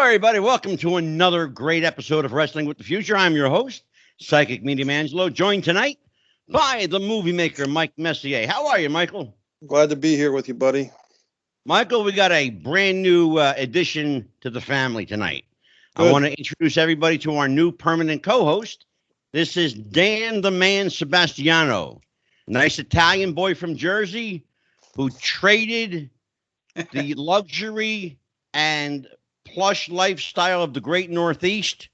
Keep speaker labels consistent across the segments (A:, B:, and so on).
A: everybody. Welcome to another great episode of Wrestling with the Future. I'm your host, Psychic Medium Angelo, joined tonight by the movie maker, Mike Messier. How are you, Michael?
B: Glad to be here with you, buddy.
A: Michael, we got a brand new addition to the family tonight.
B: Good.
A: I want to introduce everybody to our new permanent co-host. This is Dan the Man Sebastiano, nice Italian boy from Jersey who traded the luxury and plush lifestyle of the great Northeast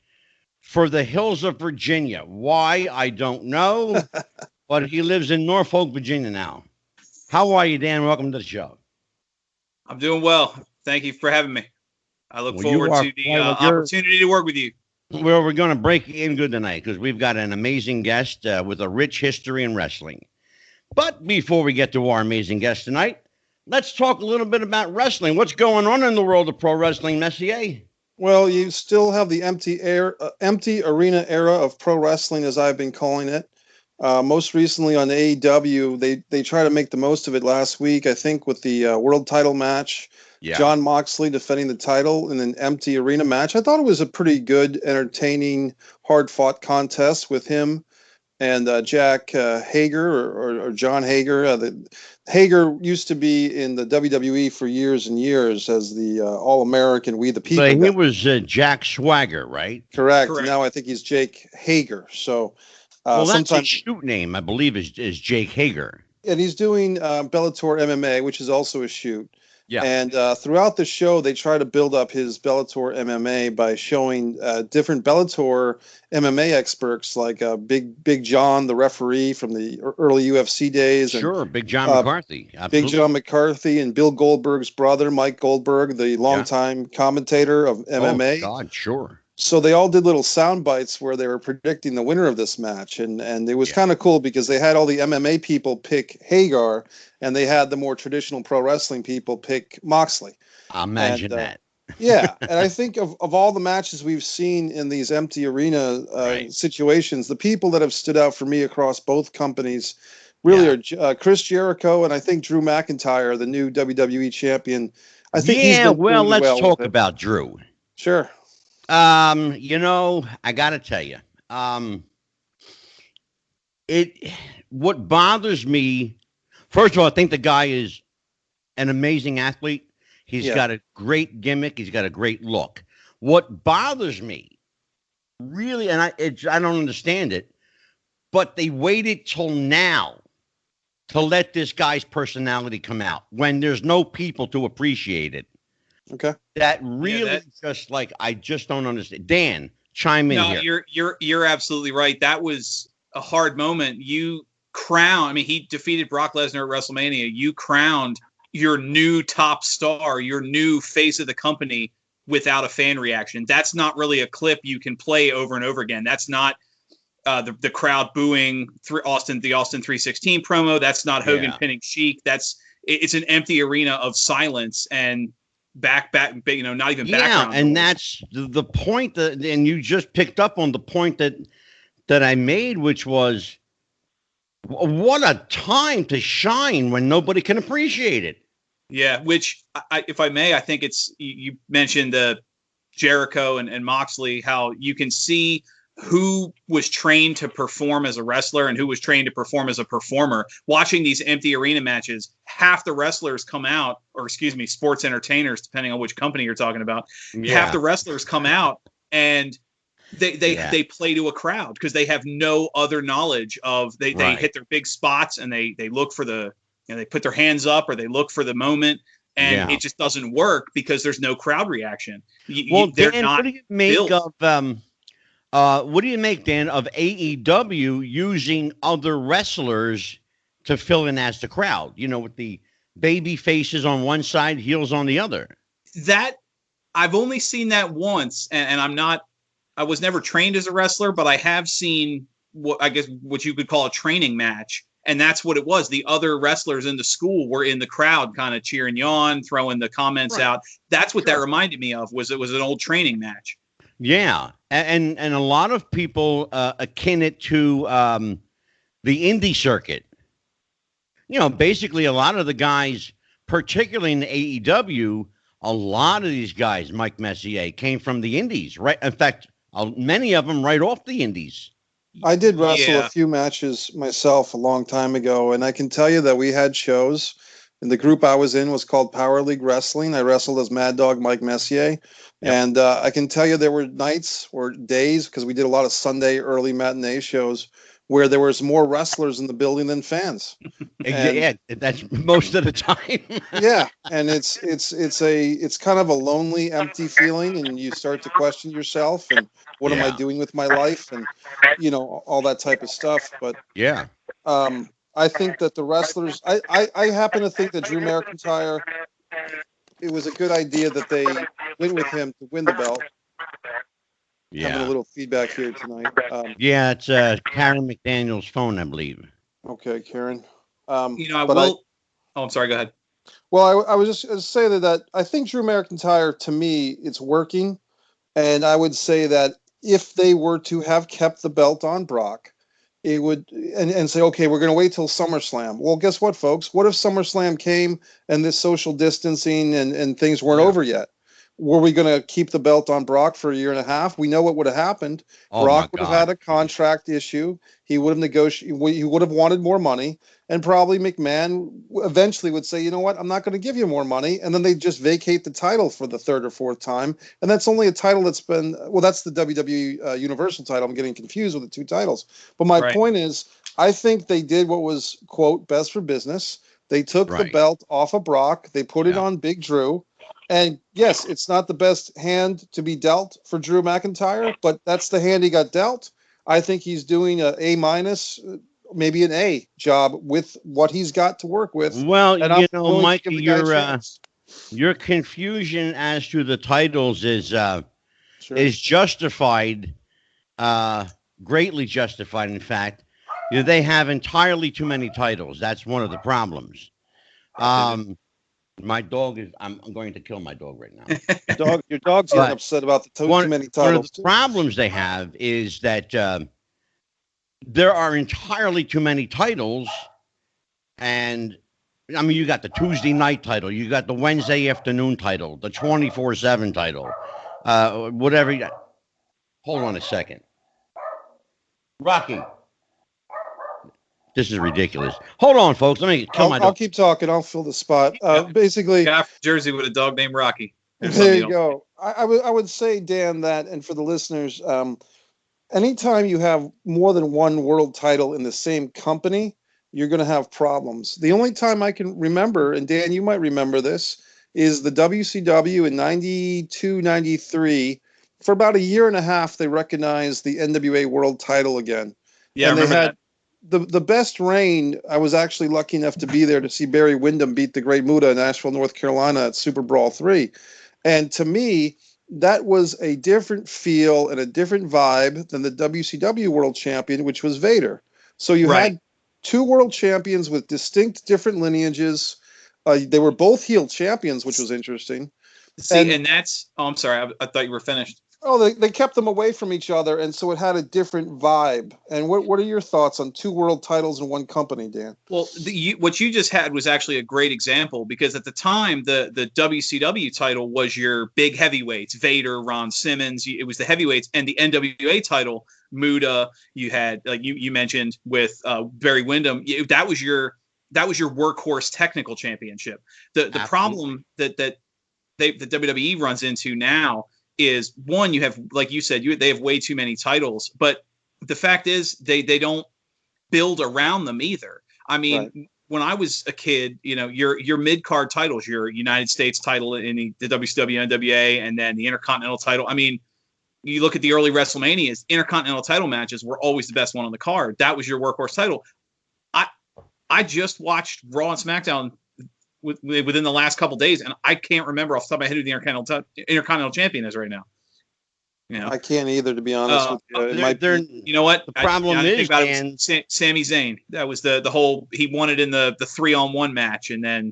A: for the hills of Virginia. Why, I don't know, but he lives in Norfolk, Virginia now. How are you, Dan? Welcome to the show.
C: I'm doing well. Thank you for having me. I look forward to the opportunity to work with you.
A: Well, we're going to break in good tonight because we've got an amazing guest with a rich history in wrestling. But before we get to our amazing guest tonight, let's talk a little bit about wrestling. What's going on in the world of pro wrestling, Messier?
B: Well, you still have the empty arena era of pro wrestling, as I've been calling it. Most recently on AEW, they try to make the most of it last week, I think, with the world title match. Yeah. John Moxley defending the title in an empty arena match. I thought it was a pretty good, entertaining, hard-fought contest with him and Jack Hager or John Hager. Hager used to be in the WWE for years and years as the All-American We the People.
A: So he was Jack Swagger, right?
B: Correct. Now I think he's Jake Hager. So,
A: well, that's his shoot name, I believe, is Jake Hager.
B: And he's doing Bellator MMA, which is also a shoot.
A: Yeah.
B: And throughout the show, they try to build up his Bellator MMA by showing different Bellator MMA experts like Big John, the referee from the early UFC days.
A: Sure, and, Big John McCarthy.
B: Absolutely. Big John McCarthy and Bill Goldberg's brother, Mike Goldberg, the longtime commentator of MMA.
A: Oh, God, sure.
B: So they all did little sound bites where they were predicting the winner of this match. And it was kind of cool because they had all the MMA people pick Hagar and they had the more traditional pro wrestling people pick Moxley.
A: Imagine that.
B: Yeah. And I think of all the matches we've seen in these empty arena situations, the people that have stood out for me across both companies really are Chris Jericho and I think Drew McIntyre, the new WWE champion. I think
A: let's talk about Drew.
B: Sure.
A: I gotta tell you, what bothers me, first of all, I think the guy is an amazing athlete. He's got a great gimmick. He's got a great look. What bothers me, really, and I don't understand it, but they waited till now to let this guy's personality come out when there's no people to appreciate it.
B: Okay.
A: That really just like I just don't understand. Dan, chime in here.
C: You're absolutely right. That was a hard moment. He defeated Brock Lesnar at WrestleMania. You crowned your new top star, your new face of the company without a fan reaction. That's not really a clip you can play over and over again. That's not the crowd booing the Austin 316 promo. That's not Hogan pinning Sheik. It's an empty arena of silence and back, not even background.
A: Yeah, and that's the point and you just picked up on the point that I made, which was what a time to shine when nobody can appreciate it.
C: Yeah, which, if I may, I think it's, you mentioned Jericho and Moxley, how you can see who was trained to perform as a wrestler and who was trained to perform as a performer. Watching these empty arena matches, half the wrestlers come out, sports entertainers, depending on which company you're talking about. Yeah. Half the wrestlers come out and they play to a crowd because they have no other knowledge of they hit their big spots and they look for they put their hands up or they look for the moment and it just doesn't work because there's no crowd reaction. They're
A: Dan,
C: not
A: what do you make
C: built.
A: What do you make, Dan, of AEW using other wrestlers to fill in as the crowd? With the baby faces on one side, heels on the other.
C: That I've only seen that once, and I was never trained as a wrestler, but I have seen what you could call a training match, and that's what it was. The other wrestlers in the school were in the crowd, kind of cheering you on, throwing the comments out. That's what that reminded me of. It was an old training match.
A: Yeah, and a lot of people akin it to the indie circuit. Basically a lot of the guys, particularly in the AEW, a lot of these guys, Mike Messier, came from the Indies, right? In fact, many of them right off the Indies.
B: I did wrestle
C: Yeah.
B: a few matches myself a long time ago, and I can tell you that we had shows. And the group I was in was called Power League Wrestling. I wrestled as Mad Dog Mike Messier. And I can tell you there were nights or days, because we did a lot of Sunday early matinee shows, where there was more wrestlers in the building than fans. And
A: Yeah, that's most of the time.
B: yeah, and it's kind of a lonely, empty feeling, and you start to question yourself and what am I
A: Yeah.
B: doing with my life, and all that type of stuff. But
A: Yeah.
B: I think that the wrestlers, I happen to think that Drew McIntyre, it was a good idea that they went with him to win the belt. Having a
A: Yeah.
B: little feedback here tonight.
A: Yeah, it's Karen McDaniel's phone, I believe.
B: Okay, Karen.
C: Oh, I'm sorry. Go ahead.
B: Well, I was just going to say that I think Drew McIntyre, to me, it's working. And I would say that if they were to have kept the belt on Brock, it would, and say, okay, we're going to wait till SummerSlam. Well, guess what, folks? What if SummerSlam came and this social distancing and things weren't over yet? Were we going to keep the belt on Brock for a year and a half? We know what would have happened.
A: Oh,
B: Brock
A: my
B: would have
A: God.
B: had a contract issue. He would have negotiated. He would have wanted more money. And probably McMahon eventually would say, you know what, I'm not going to give you more money. And then they just vacate the title for the third or fourth time. And that's only a title that's been, well, that's the WWE Universal title. I'm getting confused with the two titles. But my point is, I think they did what was, quote, best for business. They took the belt off of Brock. They put it on Big Drew. And yes, it's not the best hand to be dealt for Drew McIntyre, but that's the hand he got dealt. I think he's doing an A minus, maybe an A job with what he's got to work with.
A: Well,
B: and I'm
A: Mike,
B: give the guy a chance.
A: your confusion as to the titles is
B: Sure.
A: justified, greatly justified. In fact, they have entirely too many titles. That's one of the problems. My dog is. I'm going to kill my dog right now.
B: Your dog's getting upset about the too many titles.
A: One of the problems they have is that there are entirely too many titles, and I mean, you got the Tuesday night title, you got the Wednesday afternoon title, the 24/7 title, whatever. Hold on a second, Rocky. This is ridiculous. Hold on, folks. Let me kill my dog.
B: I'll keep talking. I'll fill the spot. Basically,
C: guy from Jersey with a dog named Rocky.
B: There you go. I would say, Dan, that, and for the listeners, anytime you have more than one world title in the same company, you're going to have problems. The only time I can remember, and Dan, you might remember this, is the WCW in 92, 93. For about a year and a half, they recognized the NWA world title again.
C: Yeah,
B: and
C: I remember that.
B: The best reign, I was actually lucky enough to be there to see Barry Windham beat the Great Muta in Nashville, North Carolina at Super Brawl 3. And to me, that was a different feel and a different vibe than the WCW World Champion, which was Vader. So you had two world champions with distinct different lineages. They were both heel champions, which was interesting.
C: See, and that's... Oh, I'm sorry. I thought you were finished.
B: Oh, they kept them away from each other, and so it had a different vibe. And what are your thoughts on two world titles in one company, Dan?
C: Well, what you just had was actually a great example, because at the time, the WCW title was your big heavyweights, Vader, Ron Simmons. It was the heavyweights, and the NWA title, Muta. You had, like you mentioned, with Barry Windham. That was your workhorse technical championship. The problem that the WWE runs into now is, one, you have, like you said, they have way too many titles, but the fact is they don't build around them either. I mean, when I was a kid, your mid-card titles, your United States title in the WCW, NWA, and then the Intercontinental title. I mean, you look at the early WrestleManias, Intercontinental title matches were always the best one on the card. That was your workhorse title. I just watched Raw and SmackDown within the last couple days, and I can't remember off the top of my head who the Intercontinental Champion is right now.
B: I can't either, to be honest with you. It might be.
C: You know what?
A: The problem is, Dan,
C: Sami Zayn. That was the whole. He won it in the 3-on-1 match, and then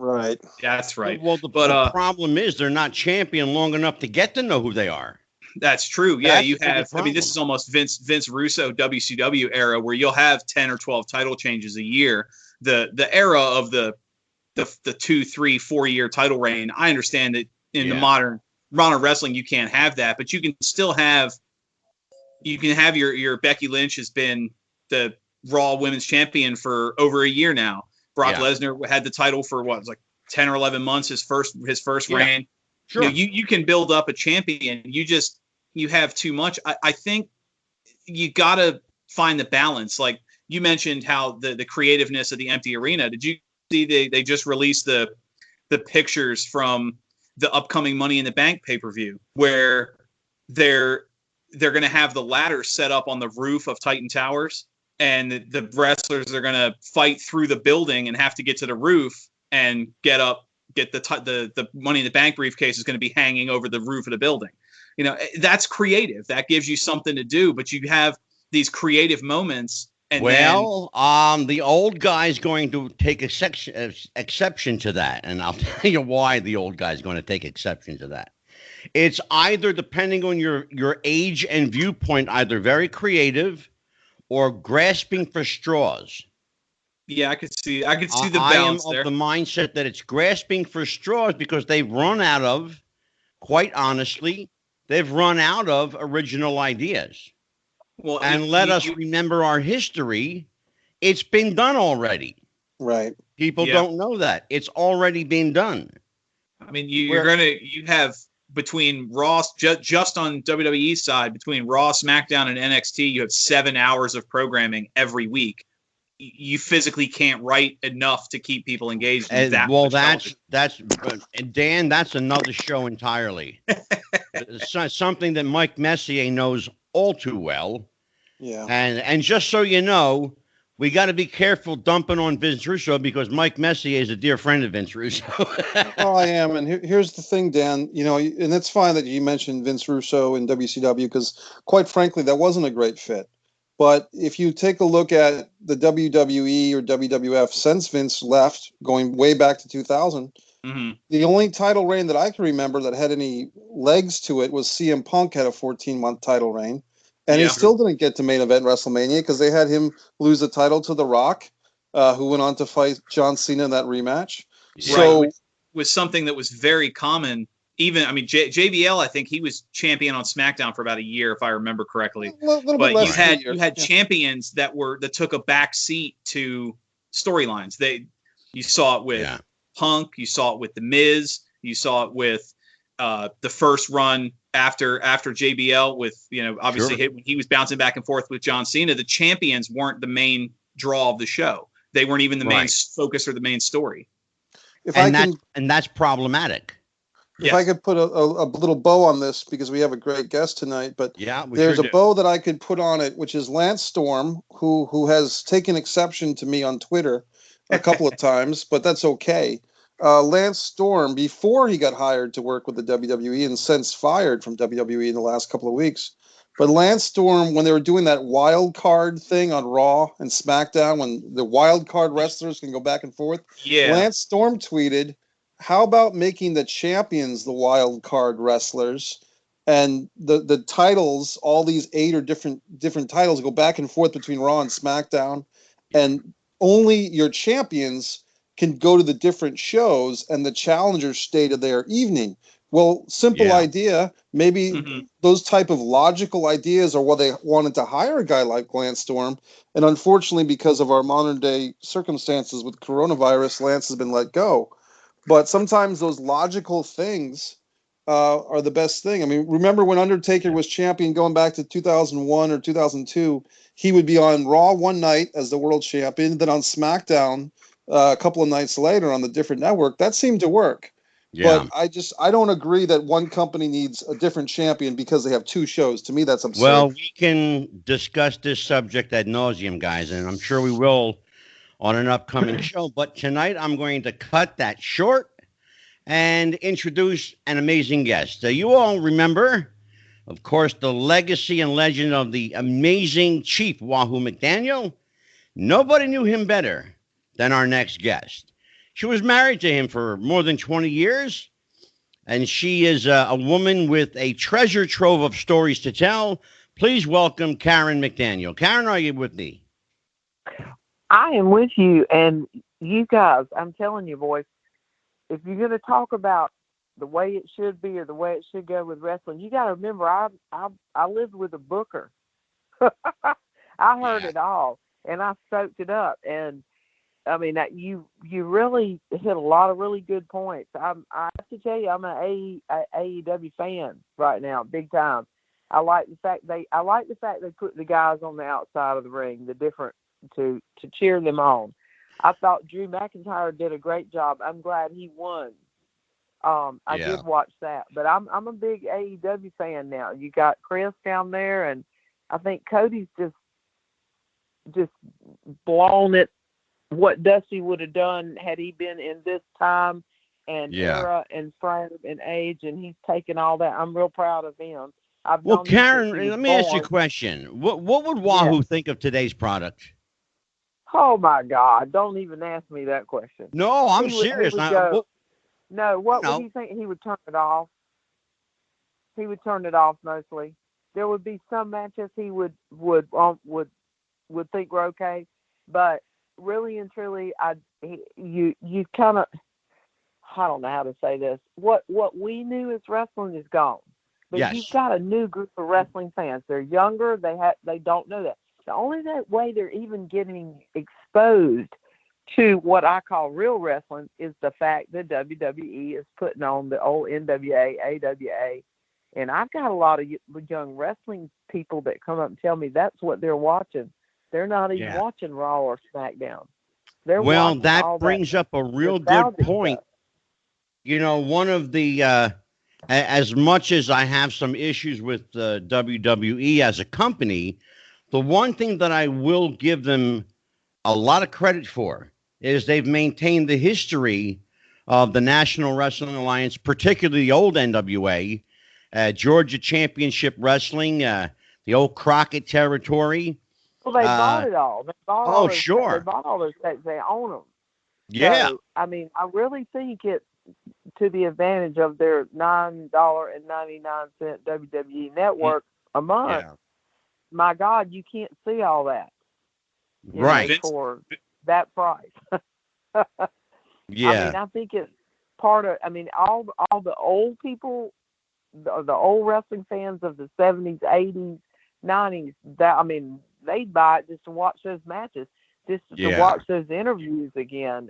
C: that's right.
A: Well, the problem is they're not champion long enough to get to know who they are.
C: That's true. Yeah,
A: That's
C: you have. I mean, this is almost Vince Russo WCW era, where you'll have 10 or 12 title changes a year. The era of the 2, 3, 4 year title reign. I understand that in the modern wrestling, you can't have that, but you can still have your Becky Lynch has been the Raw Women's Champion for over a year now. Brock Lesnar had the title for what, it was like 10 or 11 months, his first reign.
A: Sure.
C: You can build up a champion. You have too much. I think you got to find the balance. Like you mentioned how the creativeness of the empty arena. Did you see they just released the pictures from the upcoming Money in the Bank pay-per-view where they're going to have the ladder set up on the roof of Titan Towers, and the wrestlers are going to fight through the building and have to get to the roof and get the Money in the Bank briefcase is going to be hanging over the roof of the building. You know, that's creative. That gives you something to do, but you have these creative moments. And
A: the old guy's going to take exception to that, and I'll tell you why the old guy's going to take exception to that. It's either, depending on your age and viewpoint, either very creative or grasping for straws.
C: Yeah, I could see the balance there.
A: I am of the mindset that it's grasping for straws because they've run out of, quite honestly, original ideas.
C: Well,
A: and let us remember our history. It's been done already.
B: Right.
A: People don't know that. It's already been done.
C: I mean, you have between Raw, just on WWE's side, between Raw, SmackDown, and NXT, you have 7 hours of programming every week. You physically can't write enough to keep people engaged in that.
A: Well, that's Dan, that's another show entirely. Something that Mike Messier knows all too well.
B: Yeah.
A: And just so you know, we got to be careful dumping on Vince Russo because Mike Messier is a dear friend of Vince Russo.
B: Well, I am. And here's the thing, Dan, you know, and it's fine that you mentioned Vince Russo in WCW because, quite frankly, that wasn't a great fit. But if you take a look at the WWE or WWF since Vince left, going way back to 2000, the only title reign that I can remember that had any legs to it was CM Punk had a 14-month title reign. And he still didn't get to main event WrestleMania because they had him lose the title to The Rock, who went on to fight John Cena in that rematch.
C: Right. So was something that was very common. Even, I mean, JBL, I think he was champion on SmackDown for about a year, if I remember correctly. But you had champions that took a back seat to storylines. You saw it with Punk, you saw it with The Miz, you saw it with the first run after JBL with, you know, obviously when he was bouncing back and forth with John Cena. The champions weren't the main draw of the show. They weren't even the main focus or the main story.
A: And that's problematic.
B: If I could put a little bow on this, because we have a great guest tonight, but there's a bow that I could put on it, which is Lance Storm, who has taken exception to me on Twitter a couple of times, but that's okay. Lance Storm, before he got hired to work with the WWE and since fired from WWE in the last couple of weeks, but Lance Storm, when they were doing that wild card thing on Raw and SmackDown, when the wild card wrestlers can go back and forth, Lance Storm tweeted, how about making the champions the wild card wrestlers and the titles, all these 8 or different titles go back and forth between Raw and SmackDown, and only your champions can go to the different shows and the challengers stay to their evening. Well, simple idea. Maybe those type of logical ideas are what they wanted to hire a guy like Lance Storm. And unfortunately, because of our modern day circumstances with coronavirus, Lance has been let go. But sometimes those logical things are the best thing. I mean, remember when Undertaker was champion going back to 2001 or 2002, he would be on Raw one night as the world champion, then on SmackDown a couple of nights later on the different network. That seemed to work. Yeah. But I don't agree that one company needs a different champion because they have 2 shows. To me, that's absurd.
A: Well, we can discuss this subject ad nauseum, guys, and I'm sure we will on an upcoming show. But tonight I'm going to cut that short and introduce an amazing guest. You all remember, of course, the legacy and legend of the amazing Chief Wahoo McDaniel. Nobody knew him better than our next guest. She was married to him for more than 20 years, and she is a woman with a treasure trove of stories to tell. Please welcome Karen McDaniel. Karen, are you with me?
D: I am with you, and you guys, I'm telling you, boys, if you're going to talk about the way it should be or the way it should go with wrestling. You got to remember, I lived with a booker. I heard
A: Yeah.
D: it all, and I soaked it up. And I mean, you really hit a lot of really good points. I have to tell you, I'm an AEW fan right now, big time. I like the fact they put the guys on the outside of the ring, the different to cheer them on. I thought Drew McIntyre did a great job. I'm glad he won. I
A: Yeah.
D: did watch that, but I'm a big AEW fan now. You got Chris down there, and I think Cody's just blown it. What Dusty would have done had he been in this time and era and frame and age, and he's taken all that. I'm real proud of him. I've
A: Well,
D: known him
A: Karen,
D: since he was
A: let me ask you a
D: born.
A: question. What would Wahoo think of today's product?
D: Oh my God! Don't even ask me that question.
A: No, I'm
D: He would
A: serious.
D: go, no, what
A: No.
D: would he think? He would turn it off. He would turn it off mostly. There would be some matches he would think were okay, but really and truly, you kind of, I don't know how to say this. What we knew as wrestling is gone, but
A: Yes.
D: you've got a new group of wrestling fans. They're younger. They don't know that. The only way they're even getting exposed to what I call real wrestling is the fact that WWE is putting on the old NWA, AWA. And I've got a lot of young wrestling people that come up and tell me that's what they're watching. They're not even watching Raw or SmackDown. They're watching
A: that
D: all
A: brings up a real good
D: nostalgic
A: point.
D: stuff.
A: You know, one of the as much as I have some issues with WWE as a company, the one thing that I will give them a lot of credit for is they've maintained the history of the National Wrestling Alliance, particularly the old NWA, Georgia Championship Wrestling, the old Crockett territory.
D: Well, they bought it all. They bought all those,
A: sure.
D: They bought all those tapes. They own them.
A: Yeah.
D: So, I mean, I really think it's to the advantage of their $9.99 WWE network a month.
A: Yeah.
D: My God, you can't see all that.
A: Right.
D: For that price.
A: Yeah.
D: I mean, I think it's part of. I mean, all the old people, the old wrestling fans of the 70s, 80s, 90s. That I mean, they'd buy it just to watch those matches, just to watch those interviews again,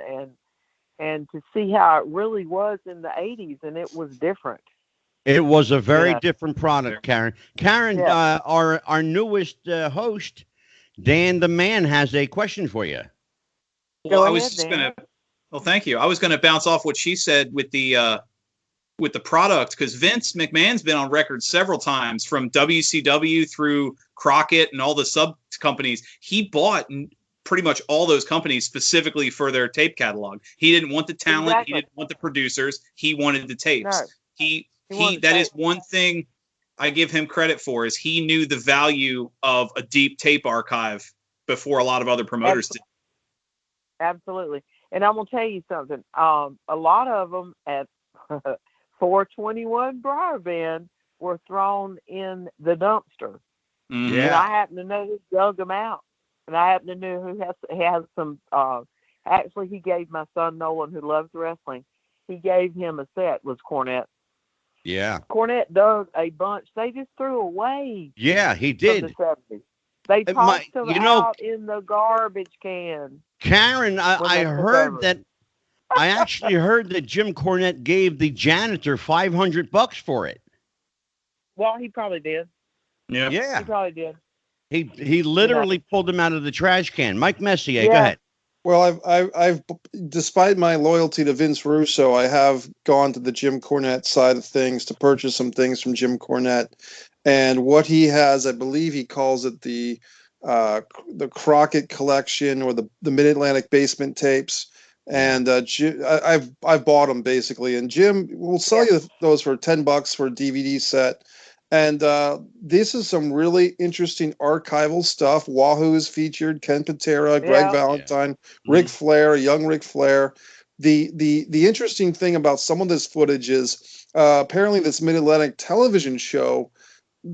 D: and to see how it really was in the 80s, and it was different.
A: It was a very different product, Karen. Karen, our newest host, Dan the Man, has a question for you.
C: Well, I was just gonna. Well, thank you. I was gonna bounce off what she said with the product, because Vince McMahon's been on record several times, from WCW through Crockett and all the sub companies. He bought pretty much all those companies specifically for their tape catalog. He didn't want the talent.
D: Exactly.
C: He didn't want the producers. He wanted the tapes.
D: No.
C: He that is one thing I give him credit for, is he knew the value of a deep tape archive before a lot of other promoters did.
D: Absolutely. And I'm going to tell you something. A lot of them at 421 Briar Bend were thrown in the dumpster.
C: Mm-hmm.
D: And I happen to know who dug them out. And I happen to know who has some, actually he gave my son Nolan, who loves wrestling, he gave him a set, was Cornette.
A: Yeah.
D: Cornette dug a bunch. They just threw away.
A: Yeah, he did.
D: The 70s. They tossed them out in the garbage can.
A: Karen, I heard that. I actually heard that Jim Cornette gave the janitor $500 for it.
D: Well, he probably did.
C: Yeah.
D: He probably did.
A: He literally pulled them out of the trash can. Mike Messier, go ahead.
B: Well, I've despite my loyalty to Vince Russo, I have gone to the Jim Cornette side of things to purchase some things from Jim Cornette, and what he has, I believe he calls it the Crockett collection, or the Mid-Atlantic Basement tapes, and I've bought them basically, and Jim will sell you those for $10 for a DVD set. And this is some really interesting archival stuff. Wahoo is featured, Ken Patera, Greg Valentine, Ric Flair, young Ric Flair. The interesting thing about some of this footage is apparently this Mid-Atlantic television show,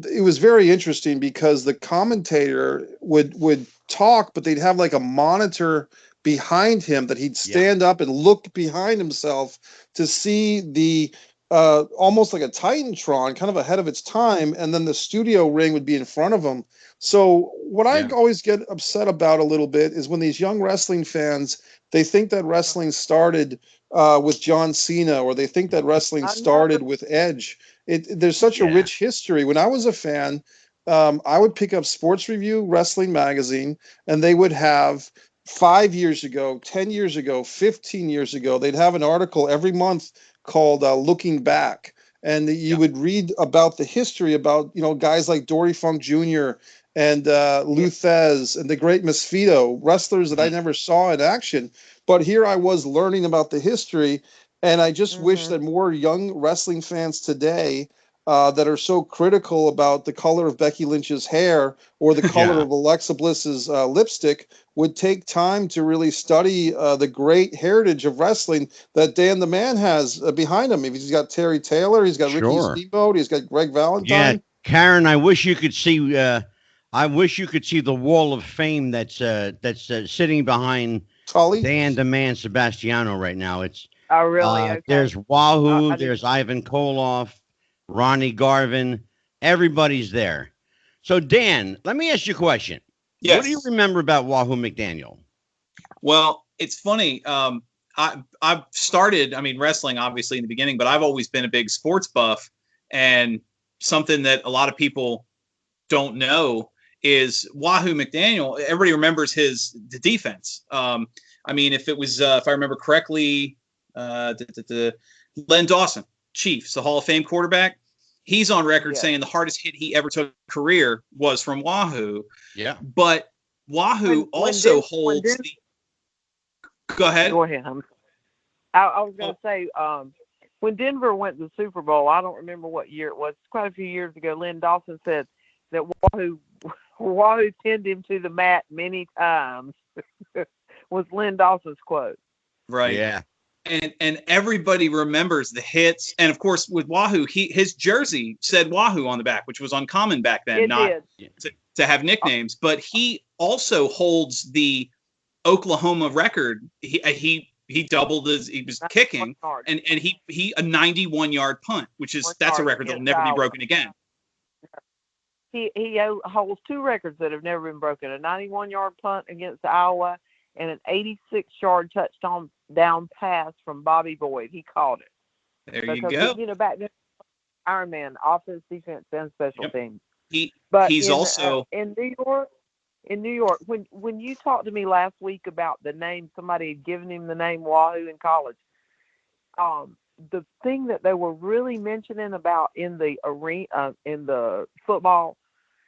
B: it was very interesting because the commentator would talk, but they'd have like a monitor behind him that he'd stand up and look behind himself to see the almost like a Titantron, kind of ahead of its time, and then the studio ring would be in front of them. So what I always get upset about a little bit is when these young wrestling fans, they think that wrestling started with John Cena, or they think that wrestling started with Edge. There's such a rich history. When I was a fan, I would pick up Sports Review Wrestling Magazine, and they would have 5 years ago, 10 years ago, 15 years ago, they'd have an article every month called Looking Back. And you would read about the history about, guys like Dory Funk Jr. and Lou Thez and the great Misfito, wrestlers that I never saw in action. But here I was learning about the history, and I just wish that more young wrestling fans today that are so critical about the color of Becky Lynch's hair or the color of Alexa Bliss's lipstick would take time to really study the great heritage of wrestling that Dan the Man has behind him. He's got Terry Taylor, he's got Ricky Steamboat, he's got Greg Valentine.
A: Yeah, Karen, I wish you could see. I wish you could see the wall of fame that's sitting behind
B: Tully?
A: Dan the Man Sebastiano right now. It's
D: okay.
A: There's Wahoo, there's Ivan Koloff, Ronnie Garvin, everybody's there. So Dan, let me ask you a question.
C: Yes.
A: What do you remember about Wahoo McDaniel?
C: Well, it's funny. I've started, wrestling obviously in the beginning, but I've always been a big sports buff, and something that a lot of people don't know is Wahoo McDaniel. Everybody remembers the defense. If it was, if I remember correctly, Len Dawson, Chiefs, the Hall of Fame quarterback. He's on record saying the hardest hit he ever took in his career was from Wahoo.
A: Yeah.
C: But Wahoo also holds the. Go ahead.
D: Go ahead. I was going to say, when Denver went to the Super Bowl, I don't remember what year it was. Quite a few years ago, Len Dawson said that Wahoo pinned him to the mat many times. Was Len Dawson's quote.
C: Right.
A: Yeah.
C: And everybody remembers the hits. And of course, with Wahoo, his jersey said Wahoo on the back, which was uncommon back then, to have nicknames. But he also holds the Oklahoma record. He doubled he was kicking, and he a 91-yard punt, that's a record that will never be broken again.
D: He holds two records that have never been broken: a 91-yard punt against Iowa and an 86-yard touchdown down pass from Bobby Boyd. He called it.
C: There you go.
D: Back then, Iron Man, offense, defense, and special teams.
C: He's also
D: in New York. In New York, when you talked to me last week about the name, somebody had given him the name Wahoo in college. The thing that they were really mentioning about in the arena, in the football,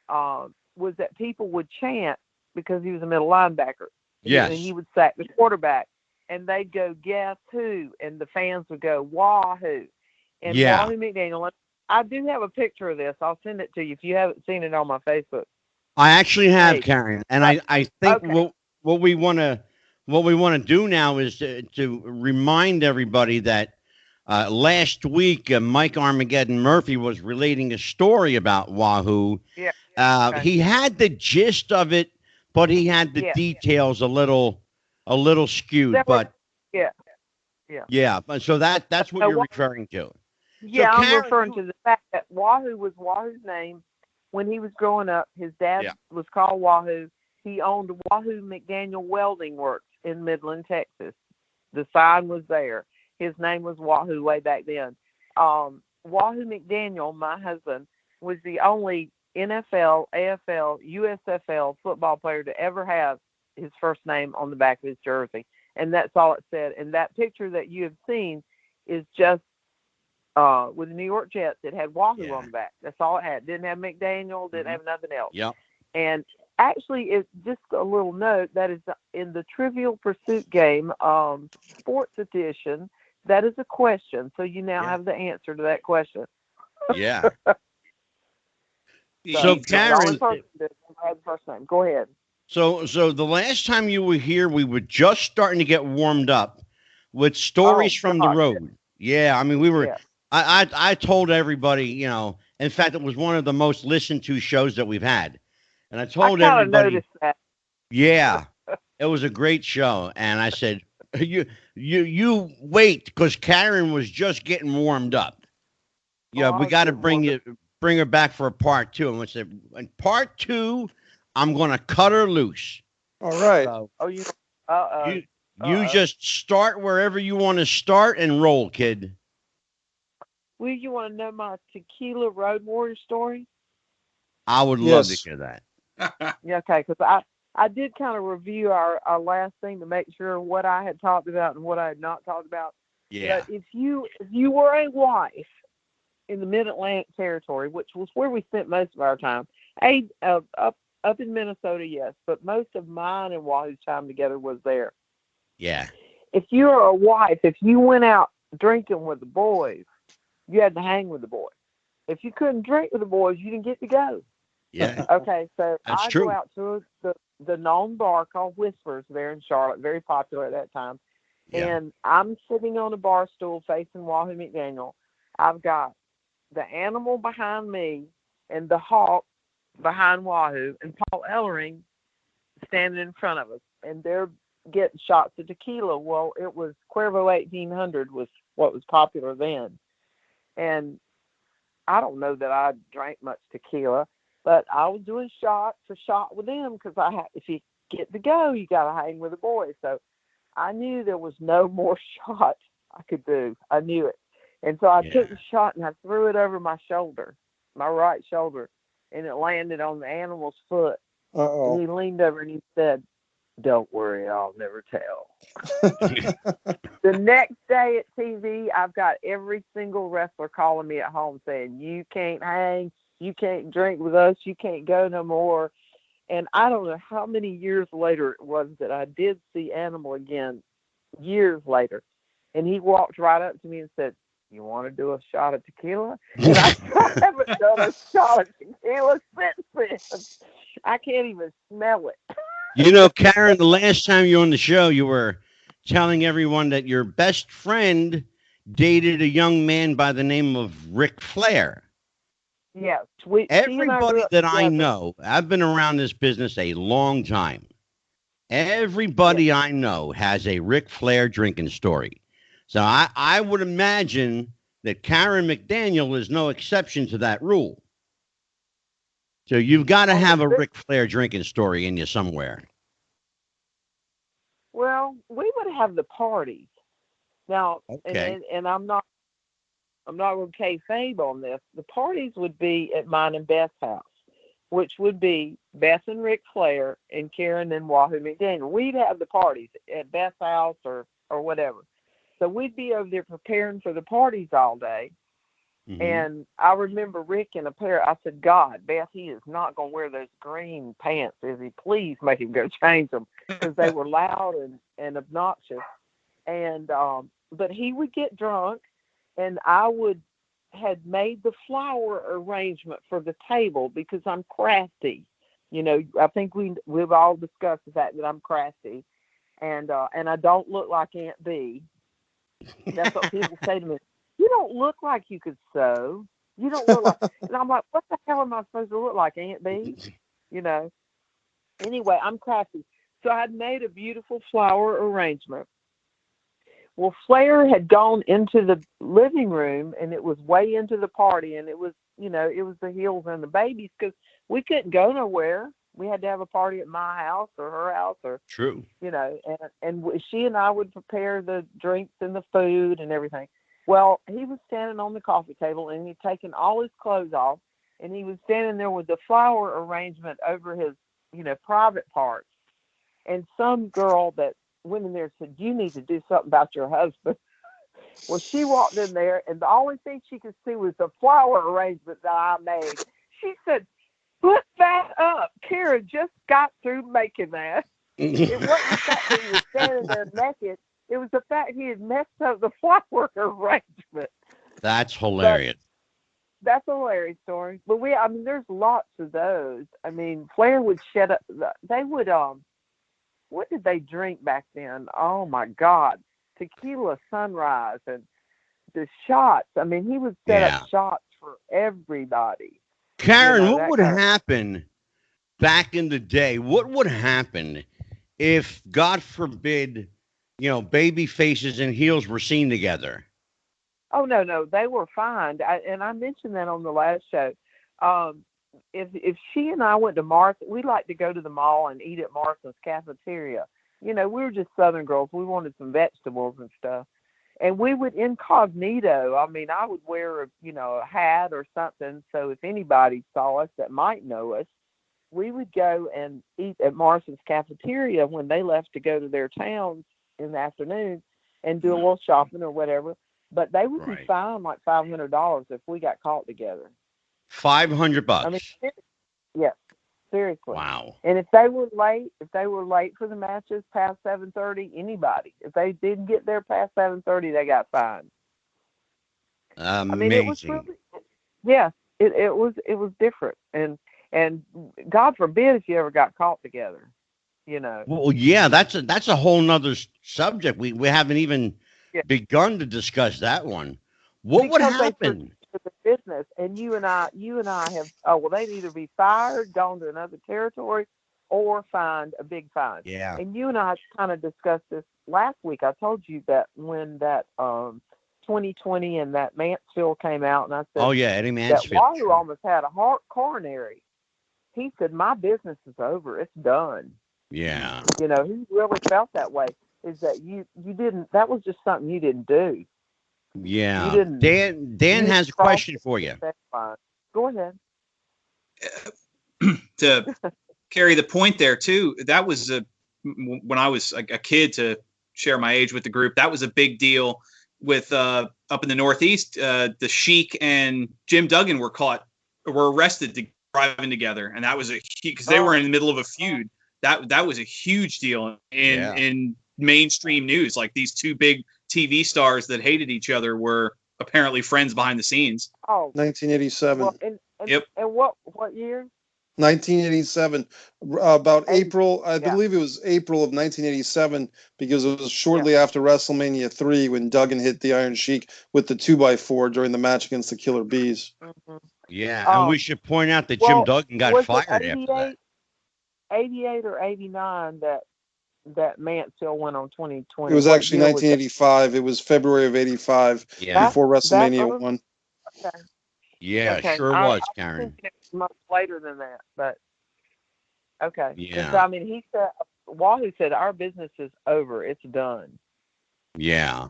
D: was that people would chant because he was a middle linebacker.
A: Yes.
D: And he would sack the quarterback, and they'd go, "Guess who?" And the fans would go, "Wahoo." And Wahoo McDaniel. I do have a picture of this. I'll send it to you if you haven't seen it on my Facebook.
A: I actually have, Karen, and I think what we want to do now is to remind everybody that last week Mike Armageddon Murphy was relating a story about Wahoo.
D: Yeah.
A: He had the gist of it, but he had the details a little skewed. So that's what you're referring to.
D: Yeah,
A: so,
D: I'm referring to the fact that Wahoo was Wahoo's name. When he was growing up, his dad was called Wahoo. He owned Wahoo McDaniel Welding Works in Midland, Texas. The sign was there. His name was Wahoo way back then. Wahoo McDaniel, my husband, was the only NFL, AFL, USFL football player to ever have his first name on the back of his jersey. And that's all it said. And that picture that you have seen is just with the New York Jets. It had Wahoo on the back. That's all it had. Didn't have McDaniel, didn't have nothing else.
A: Yep.
D: And actually, it's just a little note that is in the Trivial Pursuit game, Sports Edition. That is a question. So you now have the answer to that question.
A: Yeah.
C: So
A: Karen,
D: first name. Go ahead.
A: So the last time you were here, we were just starting to get warmed up with stories from the road. Yeah, we were. Yeah. I told everybody, in fact, it was one of the most listened to shows that we've had, and I told everybody.
D: Noticed that.
A: Yeah, it was a great show, and I said, you wait, because Karen was just getting warmed up. Yeah, we
D: I
A: got to
D: didn't
A: bring her back for a part two. And we said, in part two, I'm gonna cut her loose.
B: All right.
A: So
D: Oh, uh
A: you you
D: oh.
A: just start wherever you want to start and roll, kid.
D: Well, you want to know my tequila road warrior story?
A: I would love to
B: Yes.
A: hear that.
D: Yeah, okay, because I did kind of review our last thing to make sure what I had talked about and what I had not talked about.
A: Yeah.
D: But if you were a wife in the Mid Atlantic territory, which was where we spent most of our time, up in Minnesota, yes, but most of mine and Wahoo's time together was there.
A: Yeah.
D: If you were a wife, if you went out drinking with the boys, you had to hang with the boys. If you couldn't drink with the boys, you didn't get to go.
A: Yeah.
D: Okay, so
A: That's
D: I
A: true.
D: go out to the known bar called Whispers there in Charlotte, very popular at that time.
A: Yeah.
D: And I'm sitting on a bar stool facing Wahoo McDaniel. I've got the animal behind me and the hawk behind Wahoo and Paul Ellering standing in front of us. And they're getting shots of tequila. Well, it was Cuervo 1800 was what was popular then. And I don't know that I drank much tequila, but I was doing shot for shot with them because if you get to go, you got to hang with the boys. So I knew there was no more shot I could do. I knew it. And so I took the shot and I threw it over my shoulder, my right shoulder, and it landed on the animal's foot.
B: Uh-oh.
D: And he leaned over and he said, "Don't worry, I'll never tell." The next day at TV, I've got every single wrestler calling me at home saying, "You can't hang, you can't drink with us, you can't go no more." And I don't know how many years later it was that I did see Animal again, years later. And he walked right up to me and said, "You want to do a shot of tequila?" And I haven't done a shot of tequila since then. I can't even smell it.
A: You know, Karen, the last time you were on the show, you were telling everyone that your best friend dated a young man by the name of Ric Flair.
D: Yes, she and I
A: Everybody
D: grew up
A: that I
D: together.
A: know, I've been around this business a long time. Everybody I know has a Ric Flair drinking story. So I would imagine that Karen McDaniel is no exception to that rule. So you've got to have a Ric Flair drinking story in you somewhere.
D: Well, we would have the parties now,
A: Okay.
D: and I'm not going to kayfabe on this. The parties would be at mine and Beth's house, which would be Beth and Ric Flair and Karen and Wahoo McDaniel. We'd have the parties at Beth's house or whatever. So we'd be over there preparing for the parties all day.
A: Mhm.
D: And I remember Rick in a pair. I said, "God, Beth, he is not going to wear those green pants, is he? Please make him go change them," because they were loud and obnoxious. And but he would get drunk, and I had made the flower arrangement for the table because I'm crafty. You know, I think we've all discussed the fact that I'm crafty, and I don't look like Aunt B. That's what people say to me. "You don't look like you could sew. You don't look like," and I'm like, "What the hell am I supposed to look like, Aunt B?" You know. Anyway, I'm crafty. So I had made a beautiful flower arrangement. Well, Flair had gone into the living room, and it was way into the party, and it was, it was the heels and the babies because we couldn't go nowhere. We had to have a party at my house or her house or,
A: True.
D: and she and I would prepare the drinks and the food and everything. Well, he was standing on the coffee table, and he'd taken all his clothes off, and he was standing there with the flower arrangement over his, private parts. And some girl that went in there said, "You need to do something about your husband." Well, she walked in there, and the only thing she could see was the flower arrangement that I made. She said, "Put that up. Kara just got through making that." It wasn't the fact that he was standing there naked. It was the fact he had messed up the flower arrangement.
A: That's hilarious.
D: That's a hilarious story. But there's lots of those. Flair would shut up. They would, what did they drink back then? Oh my God. Tequila Sunrise and the shots. He would set up shots for everybody.
A: Karen, what would happen back in the day? What would happen if, God forbid, baby faces and heels were seen together?
D: Oh no, they were fined, and I mentioned that on the last show. If she and I went to Martha, we like to go to the mall and eat at Martha's cafeteria. We were just Southern girls. We wanted some vegetables and stuff, and we would incognito. I mean, I would wear a hat or something, so if anybody saw us that might know us, we would go and eat at Martha's cafeteria when they left to go to their towns in the afternoon and do a little shopping or whatever. But they would be fined like $500 if we got caught together.
A: $500.
D: I mean, yes, seriously.
A: Wow.
D: And if they were late for the matches past 7:30, anybody, if they didn't get there past 7:30, they got fined.
A: Amazing.
D: I mean, it was really, it was different, and God forbid if you ever got caught together,
A: Well, yeah, that's a whole nother subject. We haven't even begun to discuss that one. What would happen?
D: The business, and you and I have. Oh well, they'd either be fired, gone to another territory, or fined a big fine.
A: Yeah.
D: And you and I kind of discussed this last week. I told you that when that 2020 and that Mansfield came out, and I said,
A: oh yeah, Eddie Mansfield.
D: That Wahoo almost had a heart coronary. He said, my business is over. It's done.
A: Yeah.
D: He really felt that way. Is that you didn't? That was just something you didn't do.
A: Yeah.
D: You didn't.
A: Dan has a question for you.
D: Go ahead.
C: To carry the point there too, that was when I was a kid, to share my age with the group, that was a big deal with up in the Northeast. The Sheik and Jim Duggan were arrested driving together, and that was because they were in the middle of a feud. That was a huge deal in mainstream news. Like, these two big TV stars that hated each other were apparently friends behind the scenes.
D: Oh,
B: 1987.
D: Well,
C: Yep.
D: And what year?
B: 1987, about April, I believe it was April of 1987, because it was shortly after WrestleMania 3 when Duggan hit the Iron Sheik with the 2x4 during the match against the Killer Bees.
D: Mm-hmm.
A: Yeah, and we should point out that Jim Duggan got fired after that.
D: 88 or 89 that Mansfield went on 2020.
B: It was actually 1985. It was February of 85 before WrestleMania 1.
D: Okay.
A: Yeah,
D: okay.
A: Sure was, Karen.
D: I think it was much later than that, but okay.
A: Yeah.
D: So, I mean, he said, Wahoo said, our business is over. It's done.
A: Yeah.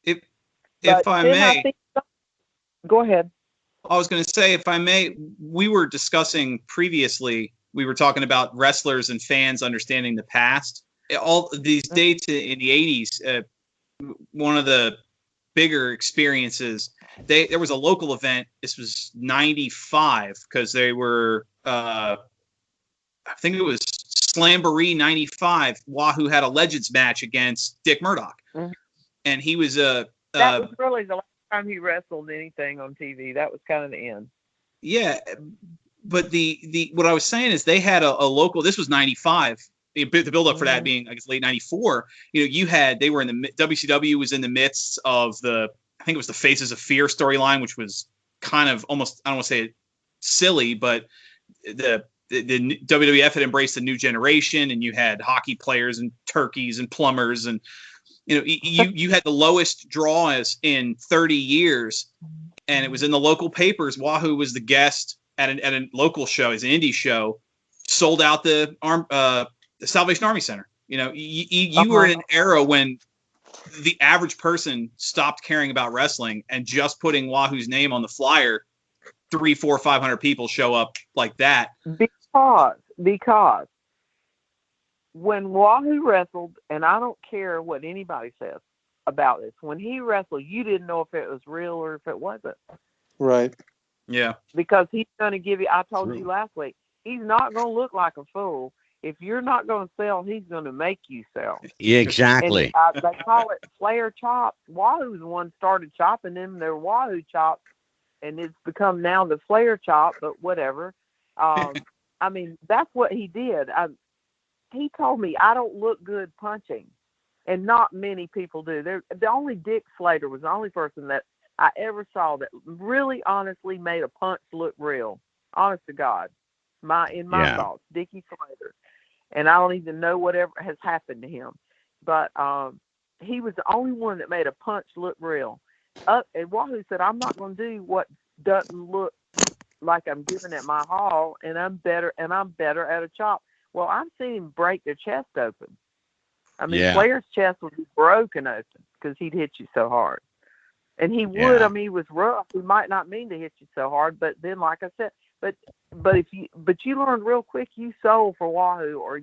C: If I may,
D: go ahead.
C: I was going to say, if I may, we were discussing previously, we were talking about wrestlers and fans understanding the past. All these dates in the 80s, one of the bigger experiences, there was a local event. This was 95, because they were, I think it was Slamboree 95. Wahoo had a Legends match against Dick Murdoch. Mm-hmm. And he was
D: that was really the last time he wrestled anything on TV. That was kind of the end. Yeah.
C: But the what I was saying is they had a local, this was 95. The build up for that being, I guess, late 94. They were in the WCW was in the midst of I think it was the Faces of Fear storyline, which was kind of almost, I don't want to say silly, but the WWF had embraced the new generation, and you had hockey players and turkeys and plumbers, and you had the lowest draws in 30 years, and it was in the local papers. Wahoo was the guest at a local show, as an indie show, sold out the Salvation Army Center. You were in an era when the average person stopped caring about wrestling, and just putting Wahoo's name on the flyer, 300, 400, 500 people show up like that.
D: Because when Wahoo wrestled, and I don't care what anybody says about this, when he wrestled, you didn't know if it was real or if it wasn't.
B: Right.
C: Yeah.
D: Because he's going to give you, I told you last week, he's not going to look like a fool. If you're not going to sell, he's going to make you sell.
A: Yeah, exactly.
D: And, they call it Flair chops. Wahoo's the one started chopping them. They're Wahoo chops, and it's become now the Flair chop, but whatever. I mean, that's what he did. He told me I don't look good punching, and not many people do. The only Dick Slater was the only person that I ever saw that really honestly made a punch look real. Honest to God. My thoughts, Dickie Slater. And I don't even know whatever has happened to him. But he was the only one that made a punch look real. and Wahoo said, I'm not going to do what doesn't look like I'm giving it my all, and I'm better at a chop. Well, I've seen him break their chest open. I mean,
A: Yeah.
D: Flair's chest would be broken open because he'd hit you so hard. And he would.
A: Yeah.
D: I mean, he was rough. He might not mean to hit you so hard, but then, like I said, but you learned real quick you sold for Wahoo, or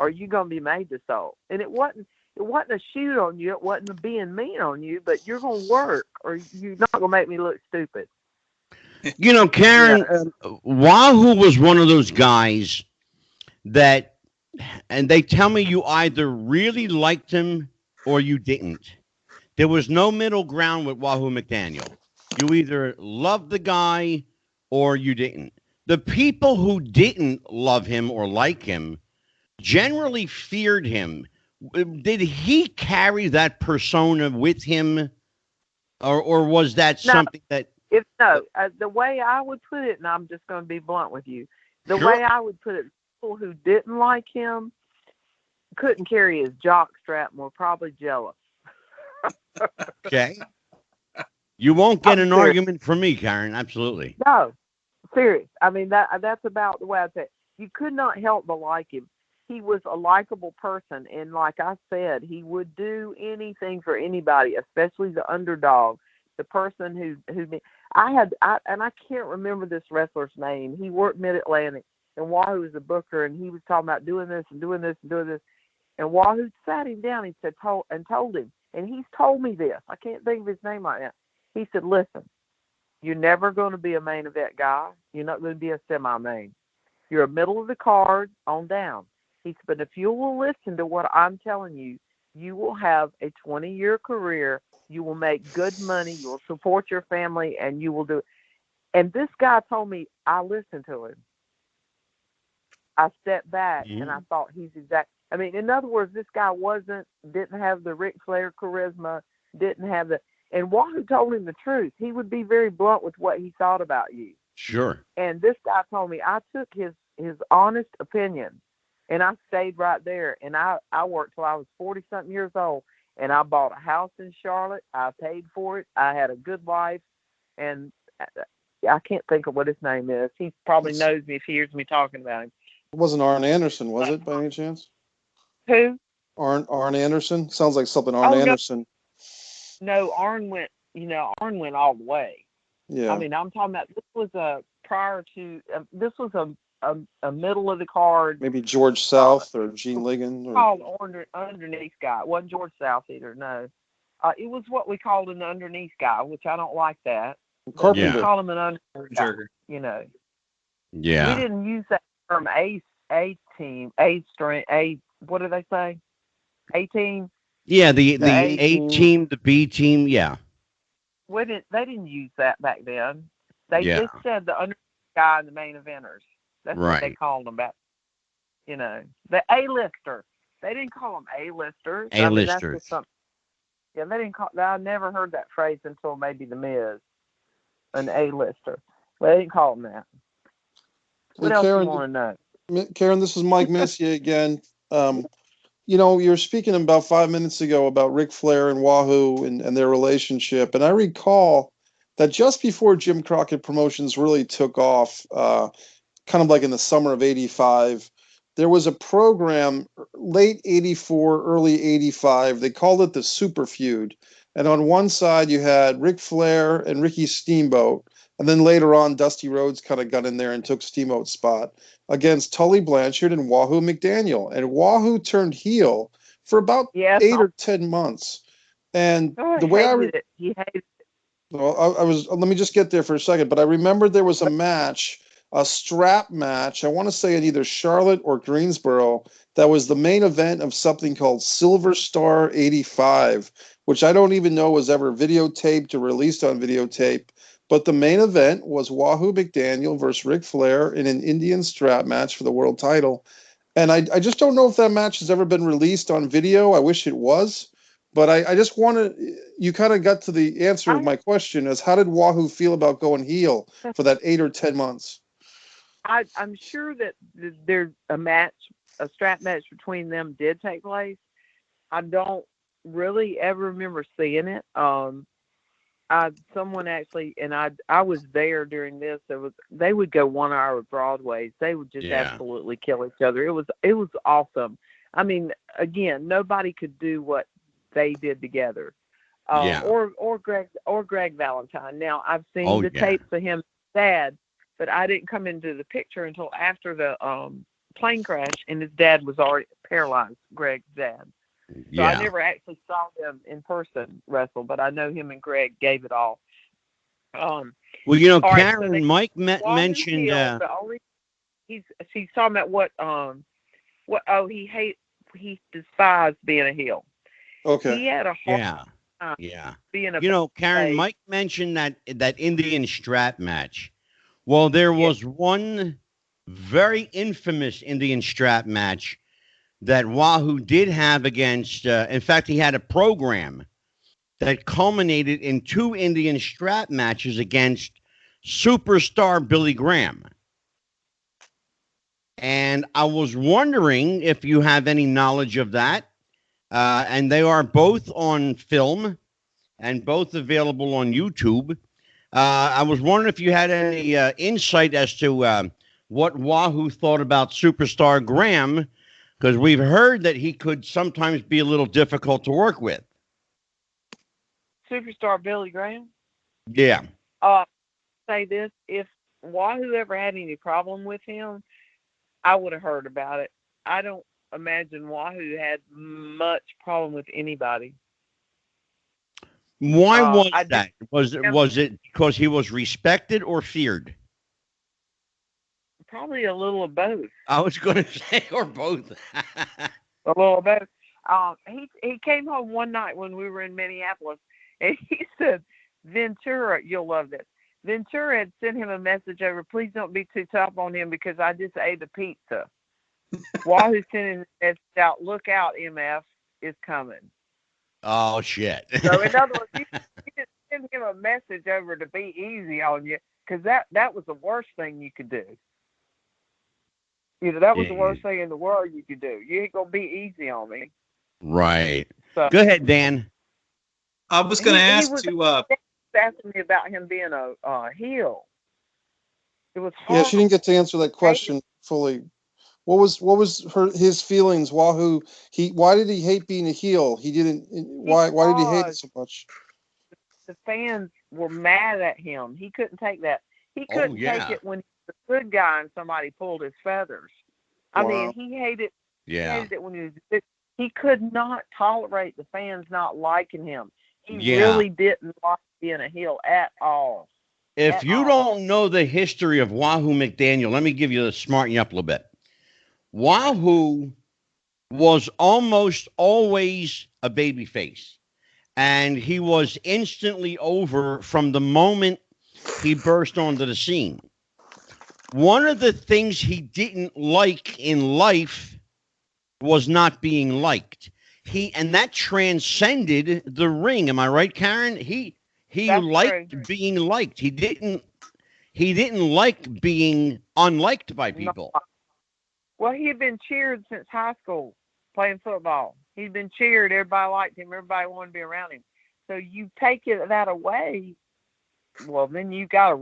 D: you gonna be made to sold. And it wasn't a shoot on you. It wasn't a being mean on you. But you're gonna work, or you're not gonna make me look stupid.
A: You know, Karen, Wahoo was one of those guys that, and they tell me you either really liked him or you didn't. There was no middle ground with Wahoo McDaniel. You either loved the guy or you didn't. The people who didn't love him or like him generally feared him. Did he carry that persona with him, or was that something that?
D: The way I would put it, and I'm just going to be blunt with you, the
A: Sure.
D: way I would put it, people who didn't like him couldn't carry his jock strap and were probably jealous.
A: Okay. You won't get
D: I'm
A: an
D: serious.
A: argument from me, Karen. Absolutely.
D: No, serious. I mean, that's about the way I say it. You could not help but like him. He was a likable person, and like I said, he would do anything for anybody, especially the underdog, the person who I can't remember this wrestler's name. He worked Mid-Atlantic, and Wahoo was a booker, and he was talking about doing this and doing this and doing this. And Wahoo sat him down. He said, told him, and he's told me this. I can't think of his name right now. He said, "Listen, you're never going to be a main event guy. You're not going to be a semi-main. You're a middle of the card on down." He said, "But if you will listen to what I'm telling you, you will have a 20-year career. You will make good money. You will support your family, and you will do it." And this guy told me, I listened to him. I stepped back and I thought he's exact. I mean, in other words, this guy didn't have the Ric Flair charisma, didn't have the, and Wahoo told him the truth. He would be very blunt with what he thought about you.
A: Sure.
D: And this guy told me, I took his honest opinion, and I stayed right there. And I worked till I was 40-something years old, and I bought a house in Charlotte. I paid for it. I had a good life, and I can't think of what his name is. He probably knows me if he hears me talking about him.
B: It wasn't Arn Anderson, was it, by any chance?
D: Who?
B: Arn Anderson? Sounds like something Arn Anderson.
D: No, Arn went all the way.
B: Yeah.
D: I mean, I'm talking about this was a middle of the card.
B: Maybe George South or Gene Ligon.
D: Called underneath guy. It wasn't George South either, no. It was what we called an underneath guy, which I don't like that.
B: Carpenter.
D: We call him an underneath guy, you know.
A: Yeah.
D: We didn't use that term A team, A string, A, what do they say? A team?
A: Yeah, the A team, the B team, yeah.
D: They didn't use that back then. They just said the underneath guy and the main eventers. That's what they called them back. You know, the A-lister. They didn't call them A-listers.
A: A-listers.
D: They didn't call. I never heard that phrase until maybe the Miz. An A-lister. They didn't call them that. What else do you want to know?
B: Karen, this is Mike Messia again. You know, you were speaking about 5 minutes ago about Ric Flair and Wahoo and their relationship. And I recall that just before Jim Crockett Promotions really took off, kind of like in the summer of 85, there was a program, late 84, early 85. They called it the Super Feud. And on one side, you had Ric Flair and Ricky Steamboat. And then later on, Dusty Rhodes kind of got in there and took Steamboat's spot against Tully Blanchard and Wahoo McDaniel. And Wahoo turned heel for about 8 or 10 months. And the way
D: he hated it.
B: Well, let me just get there for a second. But I remember there was a match, a strap match, I want to say in either Charlotte or Greensboro, that was the main event of something called Silver Star 85, which I don't even know was ever videotaped or released on videotape. But the main event was Wahoo McDaniel versus Ric Flair in an Indian strap match for the world title. And I just don't know if that match has ever been released on video. I wish it was. But I just wanted, you kind of got to the answer of my question as how did Wahoo feel about going heel for that 8 or 10 months?
D: I'm sure that there's a strap match between them did take place. I don't really ever remember seeing it. Someone actually, and I was there during this. They would go 1 hour at Broadway. They would just
A: Yeah.
D: absolutely kill each other. It was awesome. I mean, again, nobody could do what they did together.
A: Yeah.
D: Or Greg Valentine. Now I've seen
A: Oh,
D: the
A: yeah.
D: tapes of him dad, but I didn't come into the picture until after the plane crash, and his dad was already paralyzed. Greg's dad. So I
A: Yeah.
D: never actually saw them in person wrestle, but I know him and Greg gave it all.
A: Well,
D: All right, so
A: Karen,
D: they
A: Mike
D: Wahoo
A: mentioned.
D: Hill, the only she's talking about he despised being a heel.
B: Okay.
D: He had a hard
A: Yeah.
D: time
A: Yeah.
D: being a
A: Karen,
D: babyface.
A: Mike mentioned that Indian strap match. Well, there was one very infamous Indian strap match that Wahoo did have against. In fact, he had a program that culminated in 2 Indian strap matches against superstar Billy Graham. And I was wondering if you have any knowledge of that. And they are both on film and both available on YouTube. I was wondering if you had any insight as to what Wahoo thought about superstar Graham, because we've heard that he could sometimes be a little difficult to work with.
D: Superstar Billy Graham.
A: Yeah.
D: Say this: if Wahoo ever had any problem with him, I would have heard about it. I don't imagine Wahoo had much problem with anybody.
A: Why was
D: I
A: that? Was it because he was respected or feared?
D: Probably a little of both.
A: I was going to say, or both.
D: A little of both. He came home one night when we were in Minneapolis, and he said, Ventura, you'll love this. Ventura had sent him a message over, please don't be too tough on him because I just ate a pizza. Wahoo sent him a message out, look out, MF is coming.
A: Oh, shit.
D: So in other words, you just send him a message over to be easy on you, because that was the worst thing you could do. That was the worst thing in the world you could do. You ain't gonna be easy on me.
A: Right.
D: So,
A: go ahead, Dan.
C: I was going to ask
D: asking me about him being a heel. It was hard.
B: Yeah, she didn't get to answer that question fully. What was his feelings? Wahoo. Why did he hate being a heel? He didn't. Why did he hate it so much?
D: The fans were mad at him. He couldn't take that. He couldn't take it when he was a good guy and somebody pulled his feathers. I mean, he hated.
A: Yeah.
D: He hated it when he was good. He could not tolerate the fans not liking him. He really didn't like being a heel at all.
A: If you don't know the history of Wahoo McDaniel, let me give you smarten you up a little bit. Wahoo was almost always a babyface, and he was instantly over from the moment he burst onto the scene. One of the things he didn't like in life was not being liked. And that transcended the ring. Am I right, Karen? He liked being liked. He didn't like being unliked by people.
D: Well, he had been cheered since high school playing football. He'd been cheered. Everybody liked him. Everybody wanted to be around him. So you take that away, well, then you got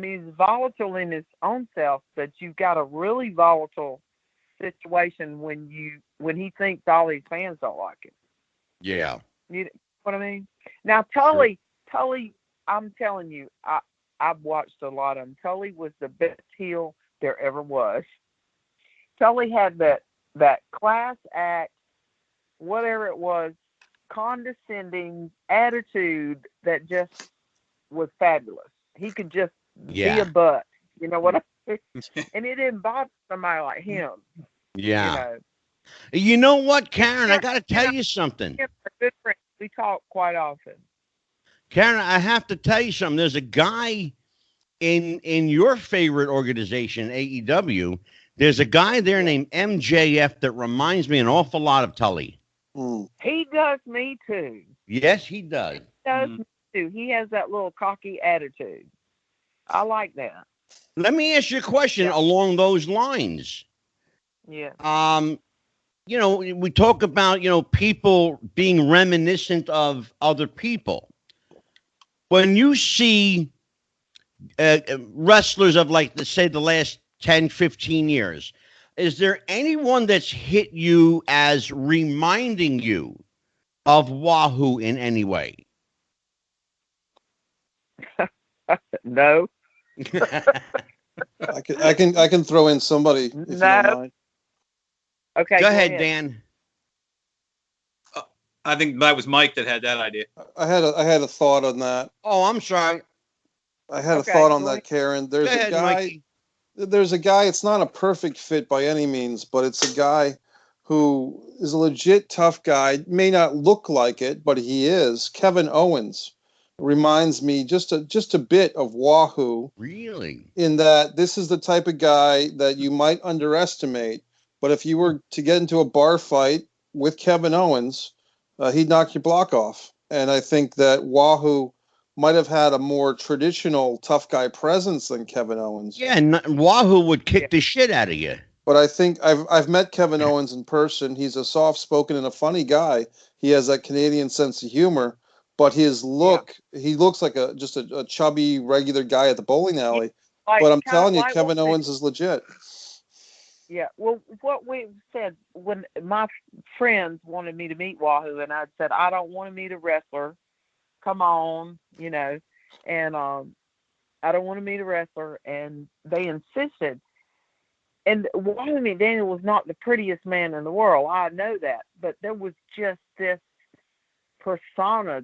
D: he's volatile in his own self, but you've got a really volatile situation when he thinks all these fans don't like him.
A: Yeah.
D: You know what I mean? Now, Tully, I'm telling you, I've watched a lot of them. Tully was the best heel there ever was. Tully had that class act, whatever it was, condescending attitude that just was fabulous. He could just be a butt. You know what I mean? And it didn't bother somebody like him.
A: Yeah. You know what, Karen? I got to tell you something.
D: We're good friends. We talk quite often.
A: Karen, I have to tell you something. There's a guy in your favorite organization, AEW. There's a guy there named MJF that reminds me an awful lot of Tully.
D: He does me too.
A: Yes, he does.
D: He does me too. He has that little cocky attitude. I like that.
A: Let me ask you a question along those lines.
D: Yeah.
A: We talk about, people being reminiscent of other people. when you see wrestlers of, like, let's say, the last 10, 15 years, is there anyone that's hit you as reminding you of Wahoo in any way?
D: No.
B: I can throw in somebody if you
D: No.
B: don't mind.
D: Okay.
A: Go ahead, Dan.
C: I think that was Mike that had that idea.
B: I had a thought on that.
A: Oh, I'm sorry.
B: I had
D: Okay,
B: a thought on
D: go
B: that,
D: ahead.
B: Karen.
A: Go ahead, Mikey.
B: There's a guy, it's not a perfect fit by any means, but it's a guy who is a legit tough guy. May not look like it, but he is. Kevin Owens reminds me just a bit of Wahoo,
A: Really?
B: in that this is the type of guy that you might underestimate. But if you were to get into a bar fight with Kevin Owens, he'd knock your block off. And I think that Wahoo might have had a more traditional tough guy presence than Kevin Owens.
A: Yeah, and Wahoo would kick the shit out of you.
B: But I think I've met Kevin Owens in person. He's a soft-spoken and a funny guy. He has that Canadian sense of humor, but his look, he looks like just a chubby, regular guy at the bowling alley.
D: Like,
B: But I'm
D: kinda
B: telling you,
D: like
B: Kevin
D: what we-
B: Owens is legit.
D: Yeah. Well, what we said when my friends wanted me to meet Wahoo, and I said I don't want to meet a wrestler. Come on, and I don't want to meet a wrestler, and they insisted. And Wahoo McDaniel was not the prettiest man in the world. I know that, but there was just this persona.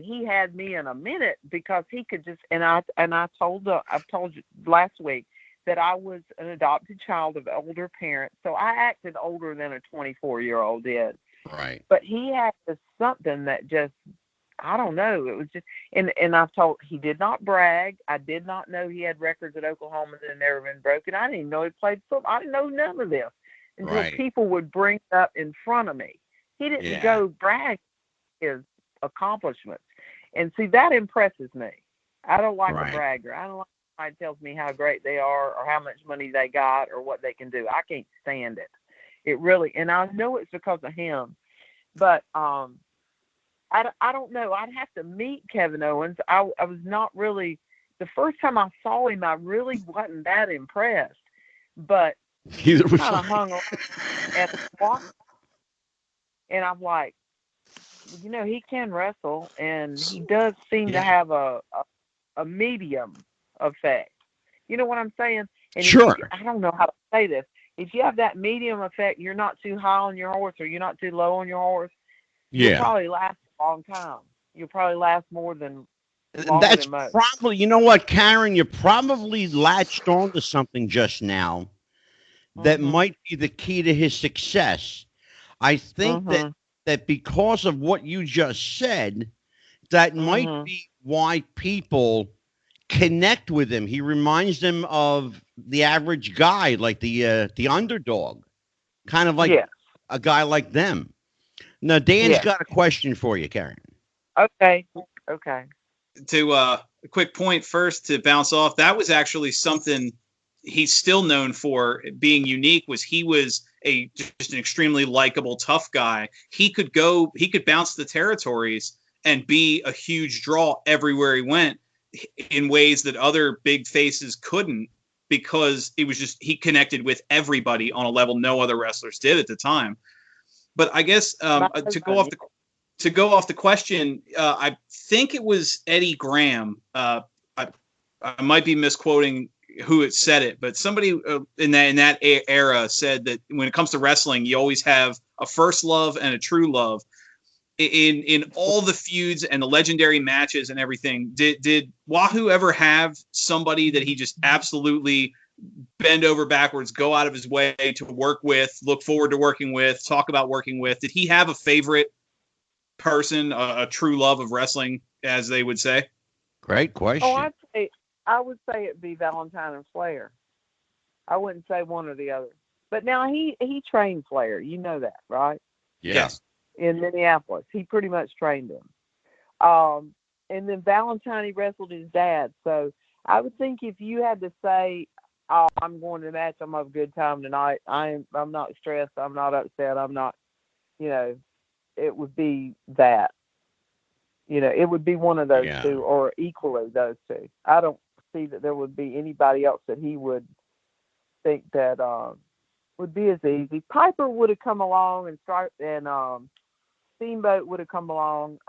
D: He had me in a minute because he could just. And I've told you last week that I was an adopted child of older parents, so I acted older than a 24-year-old did.
A: Right.
D: But he had this something that just, I don't know. It was just, and I've told, he did not brag. I did not know he had records at Oklahoma that had never been broken. I didn't even know he played football. I didn't know none of this until people would bring it up in front of me. He didn't go brag his accomplishments. And see, that impresses me. I don't like a bragger. I don't like somebody tells me how great they are or how much money they got or what they can do. I can't stand it. It really, and I know it's because of him. But I don't know. I'd have to meet Kevin Owens. I was not really, the first time I saw him, I really wasn't that impressed. But he kind of hung around at the spot. And I'm like, he can wrestle, and he does seem to have a medium effect. You know what I'm saying? And
A: sure.
D: I don't know how to say this. If you have that medium effect, you're not too high on your horse or you're not too low on your horse. You'll probably last a long time. You'll probably last longer
A: That's
D: than most.
A: probably, you know what, Karen, you probably latched onto something just now that might be the key to his success. I think that because of what you just said, that might be why people connect with him. He reminds them of the average guy, like the underdog, kind of like a guy like them. Now, Dan's got a question for you, Karen.
D: Okay.
C: To a quick point first to bounce off, that was actually something he's still known for being unique. Was he was just an extremely likable, tough guy. He could bounce the territories and be a huge draw everywhere he went in ways that other big faces couldn't, because it was just, he connected with everybody on a level no other wrestlers did at the time. But I guess to go off the question, I think it was Eddie Graham. I might be misquoting who it said it, but somebody in that era said that when it comes to wrestling, you always have a first love and a true love. In all the feuds and the legendary matches and everything, did Wahoo ever have somebody that he just absolutely bend over backwards, go out of his way to work with, look forward to working with, talk about working with? Did he have a favorite person, a true love of wrestling, as they would say?
A: Great question.
D: Oh, I would say it'd be Valentine and Flair. I wouldn't say one or the other. But now he trained Flair. You know that, right?
C: Yes.
D: In Minneapolis. He pretty much trained him. And then Valentine, he wrestled his dad. So I would think if you had to say, oh, I'm going to the match, I'm having a good time tonight, I'm not stressed, I'm not upset, I'm not, it would be that. it would be one of those
A: Yeah.
D: two, or equally those two. I don't see that there would be anybody else that he would think that would be as easy. Piper would have come along, and Steamboat would have come along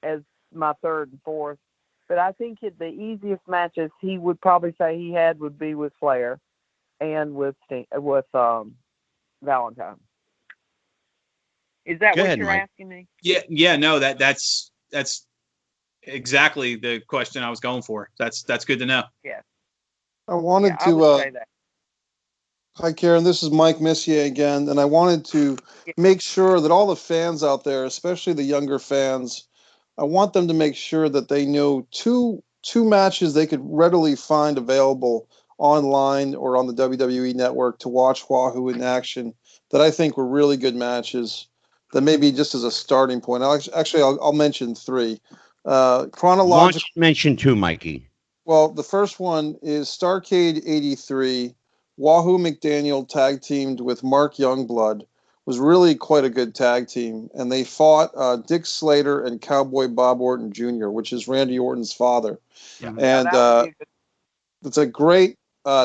D: as my third and fourth. But I think the easiest matches he would probably say he had would be with Flair and with Valentine. Is that
A: Go
D: what
A: ahead,
D: you're
A: Mike.
D: asking me?
C: Yeah, no, that's exactly the question I was going for. That's good to know.
D: Yeah.
B: I wanted
D: I would say that.
B: Hi, Karen. This is Mike Messier again, and I wanted to make sure that all the fans out there, especially the younger fans, I want them to make sure that they know two matches they could readily find available online or on the WWE Network to watch Wahoo in action that I think were really good matches. That maybe just as a starting point. I'll mention three.
A: Why
B: Chronological.
A: don't you mention two, Mikey?
B: Well, the first one is Starrcade '83. Wahoo McDaniel tag teamed with Mark Youngblood. Was really quite a good tag team, and they fought Dick Slater and Cowboy Bob Orton Jr., which is Randy Orton's father.
A: Yeah.
B: And
D: that would be
B: it's a great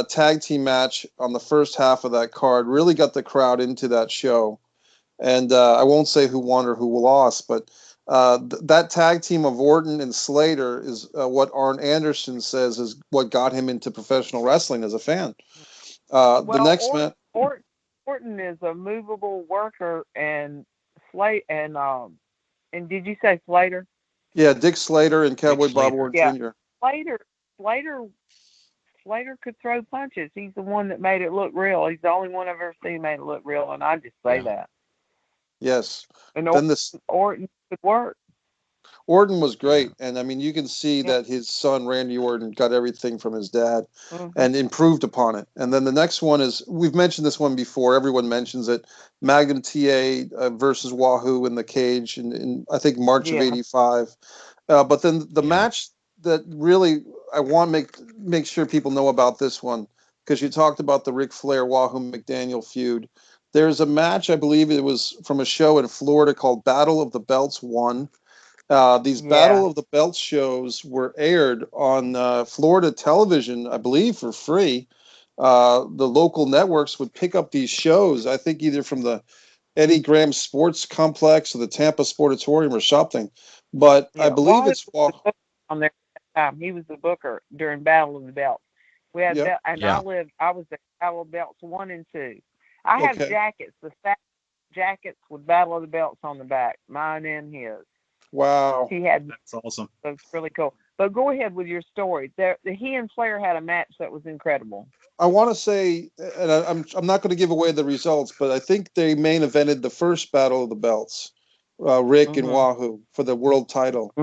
B: tag team match on the first half of that card. Really got the crowd into that show. And I won't say who won or who lost, but that tag team of Orton and Slater is what Arn Anderson says is what got him into professional wrestling as a fan. The next match.
D: Orton is a movable worker, and and did you say Slater?
B: Yeah, Dick Slater and Cowboy Bob
A: Slater.
B: Orton Jr.
D: Slater could throw punches. He's the one that made it look real. He's the only one I've ever seen made it look real, and I just say that.
B: Yes.
D: And
B: Then
D: Orton could work.
B: Orton was great, and I mean, you can see that his son Randy Orton got everything from his dad and improved upon it. And then the next one is, we've mentioned this one before. Everyone mentions it. Magnum TA versus Wahoo in the cage in I think March of '85. But then the match that really I want to make sure people know about this one, because you talked about the Ric Flair Wahoo McDaniel feud. There's a match, I believe it was from a show in Florida called Battle of the Belts 1. These Battle of the Belts shows were aired on Florida television, I believe, for free. The local networks would pick up these shows, I think either from the Eddie Graham Sports Complex or the Tampa Sportatorium or something. But I believe it's
D: on there at the time. He was the booker during Battle of the Belts. We had I was at Battle of the Belts 1 and 2. I have jackets, the fat jackets with Battle of the Belts on the back, mine and his.
B: Wow.
D: That's
C: awesome.
D: That's really cool. But go ahead with your story. He and Flair had a match that was incredible.
B: I want to say, and I'm not going to give away the results, but I think they main evented the first Battle of the Belts, Rick and Wahoo for the world title.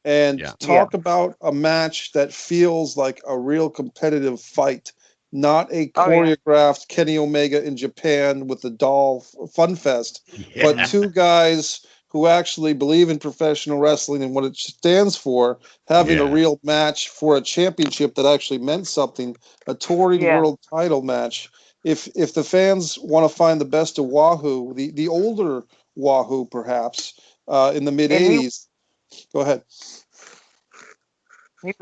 B: And talk about a match that feels like a real competitive fight, not a choreographed Kenny Omega in Japan with the doll fun fest, but two guys who actually believe in professional wrestling and what it stands for, having a real match for a championship that actually meant something, a touring world title match. If the fans want to find the best of Wahoo, the older Wahoo perhaps, in the mid 80s, go ahead.
D: He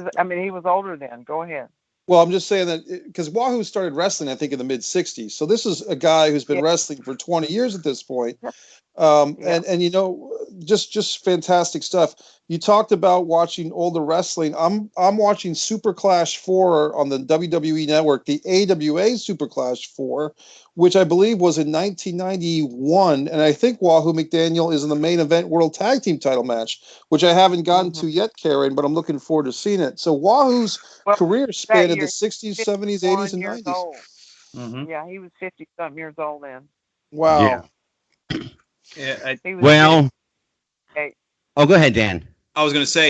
D: was older then. Go ahead.
B: Well, I'm just saying that because Wahoo started wrestling, I think, in the mid 60s. So this is a guy who's been wrestling for 20 years at this point. And you know, just fantastic stuff. You talked about watching older wrestling. I'm watching Super Clash 4 on the WWE Network, the AWA Super Clash 4, which I believe was in 1991, and I think Wahoo McDaniel is in the main event World Tag Team title match, which I haven't gotten to yet, Karen, but I'm looking forward to seeing it. So Wahoo's career spanned in the 60s, 70s, 80s, and 90s.
D: Yeah, he was 50-something years old then.
B: Wow.
A: Go ahead, Dan.
C: I was going to say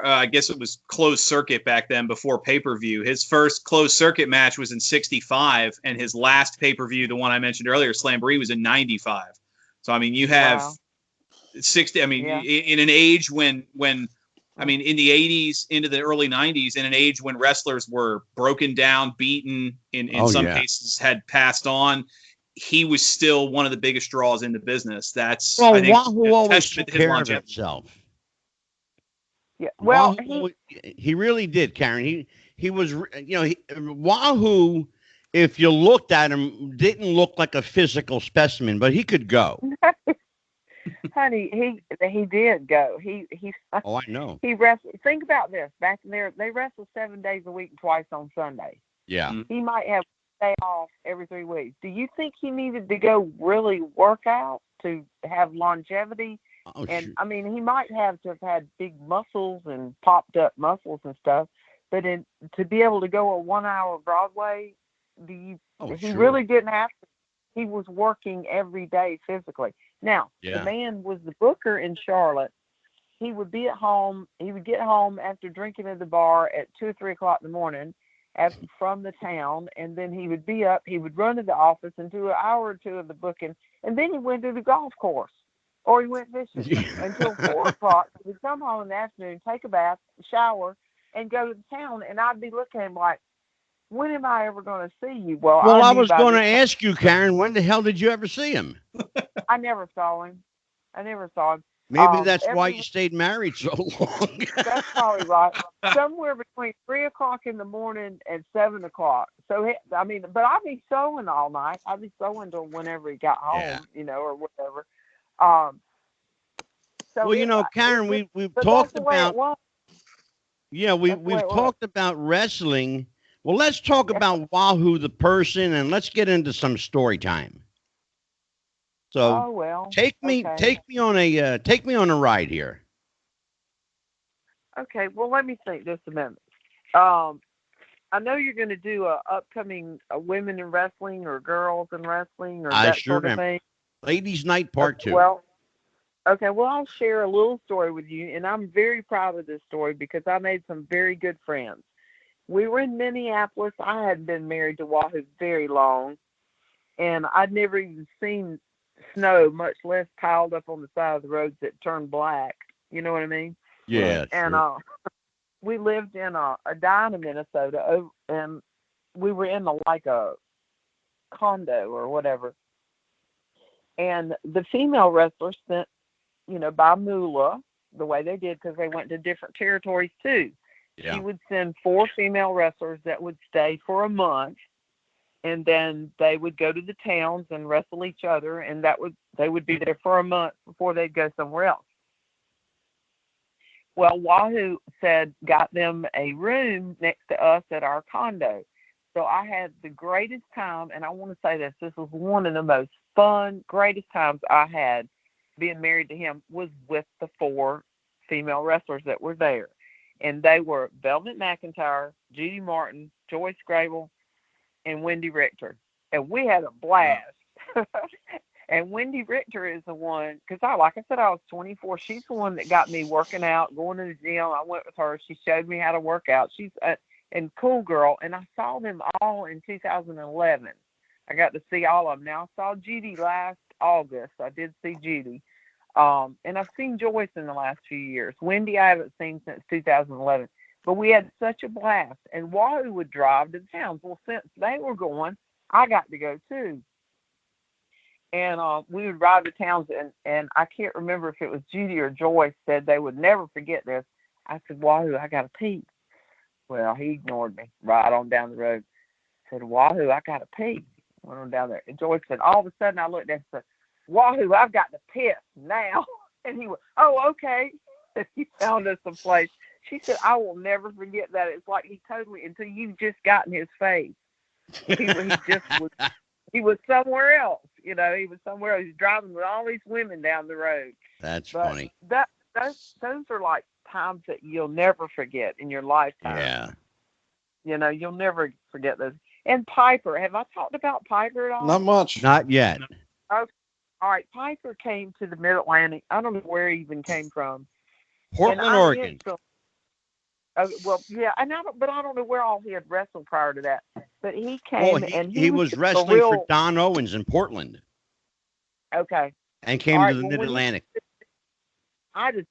C: I guess it was closed circuit back then before pay-per-view. His first closed circuit match was in 65, and his last pay-per-view, the one I mentioned earlier, Slamboree, was in 95. So, I mean, you have 60, I mean, in an age when, I mean, in the 80s into the early 90s, in an age when wrestlers were broken down, beaten, in some cases had passed on, he was still one of the biggest draws in the business. That's, I think,
A: Wahoo always took care of himself.
D: Yeah. Well,
A: Wahoo, he really did, Karen. He was, Wahoo, if you looked at him, didn't look like a physical specimen, but he could go.
D: honey, he did go. He
A: Oh, I know.
D: he wrestled. Think about this. Back in there, they wrestle 7 days a week and twice on Sunday.
A: Yeah.
D: He might have a day off every 3 weeks. Do you think he needed to go really work out to have longevity?
A: Oh,
D: And
A: sure.
D: I mean, he might have to have had big muscles and popped up muscles and stuff, but to be able to go a 1 hour Broadway, he
A: Sure.
D: really didn't have to. He was working every day physically. Now,
A: Yeah.
D: the man was the booker in Charlotte. He would be at home. He would get home after drinking at the bar at 2 or 3 o'clock in the morning from the town, and then he would be up. He would run to the office and do an hour or two of the booking, and then he went to the golf course or he went fishing until 4 o'clock. He would come home in the afternoon, take a bath, shower, and go to the town. And I'd be looking at him like, when am I ever going to see you? Well,
A: I
D: knew
A: was
D: by
A: going to
D: this time-
A: ask you, Karen, when the hell did you ever see him?
D: I never saw him.
A: Maybe that's why
D: every
A: you stayed married so long.
D: That's probably right. Somewhere between 3 o'clock in the morning and 7 o'clock. So, but I'd be sewing all night. I'd be sewing till whenever he got home,
A: Yeah.
D: or whatever. So
A: Karen, we've
D: but
A: talked
D: that's the way it
A: about,
D: was.
A: we've talked about wrestling. Well, let's talk about Wahoo the person, and let's get into some story time. So,
D: Oh well.
A: take me on a ride here.
D: Okay. Well, let me think just a minute. I know you're going to do a upcoming women in wrestling or girls in wrestling or that
A: sure
D: sort of
A: am.
D: thing.
A: Ladies' Night Part 2.
D: Well, okay. Well, I'll share a little story with you, and I'm very proud of this story because I made some very good friends. We were in Minneapolis. I hadn't been married to Wahoo very long, and I'd never even seen snow, much less piled up on the side of the roads that turned black. You know what I mean?
A: Yeah,
D: And
A: sure.
D: we lived in Edina, Minnesota, and we were in a condo or whatever. And the female wrestlers sent, by Moolah, the way they did, because they went to different territories too.
A: Yeah.
D: She would send 4 female wrestlers that would stay for a month, and then they would go to the towns and wrestle each other, and they would be there for a month before they'd go somewhere else. Well, Wahoo got them a room next to us at our condo. So I had the greatest time, and I want to say this was one of the most fun, greatest times I had being married to him was with the 4 female wrestlers that were there. And they were Velvet McIntyre, Judy Martin, Joyce Grable, and Wendy Richter. And we had a blast. And Wendy Richter is the one, because like I said, I was 24. She's the one that got me working out, going to the gym. I went with her. She showed me how to work out. She's a cool girl. And I saw them all in 2011. I got to see all of them. Now, I saw Judy last August. I did see Judy. And I've seen Joyce in the last few years. Wendy, I haven't seen since 2011. But we had such a blast. And Wahoo would drive to the towns. Well, since they were going, I got to go too. And we would ride to towns, and I can't remember if it was Judy or Joyce said they would never forget this. I said, Wahoo, I got to pee. Well, he ignored me right on down the road. I said, Wahoo, I got to pee. Went on down there. And Joyce said, all of a sudden I looked at him and said, Wahoo, I've got to piss now. And he went, oh, okay. He found us a place. She said, I will never forget that. It's like he totally, until you just got in his face. He was somewhere else. He was somewhere else. He was driving with all these women down the road.
A: That's funny.
D: Those are like times that you'll never forget in your lifetime.
A: Yeah.
D: You'll never forget those. And Piper, have I talked about Piper at all?
B: Not much.
A: Not yet.
D: Okay. All right. Piper came to the Mid-Atlantic. I don't know where he even came from.
A: Portland, Oregon.
D: Well, yeah, I don't know where all he had wrestled prior to that. But he came, and
A: he was wrestling for Don Owens in Portland.
D: Okay.
A: And came to the Mid-Atlantic.
D: I just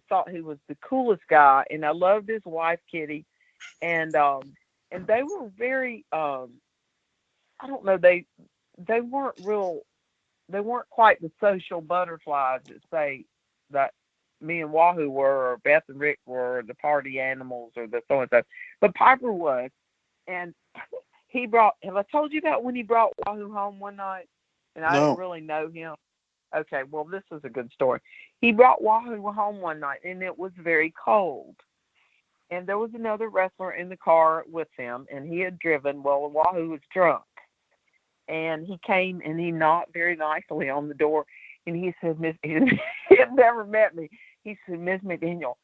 D: thought he was the coolest guy, and I loved his wife, Kitty, and they were very I don't know, they weren't quite the social butterflies that say that me and Wahoo were, or Beth and Rick were the party animals or the so and so. But Piper was, and he brought. Have I told you about when he brought Wahoo home one night? And I didn't really know him. Okay, well, this is a good story. He brought Wahoo home one night, and it was very cold. And there was another wrestler in the car with him, and he had driven. Well, Wahoo was drunk. And he came, and he knocked very nicely on the door. And he said, he had never met me. He said, Miss McDaniel,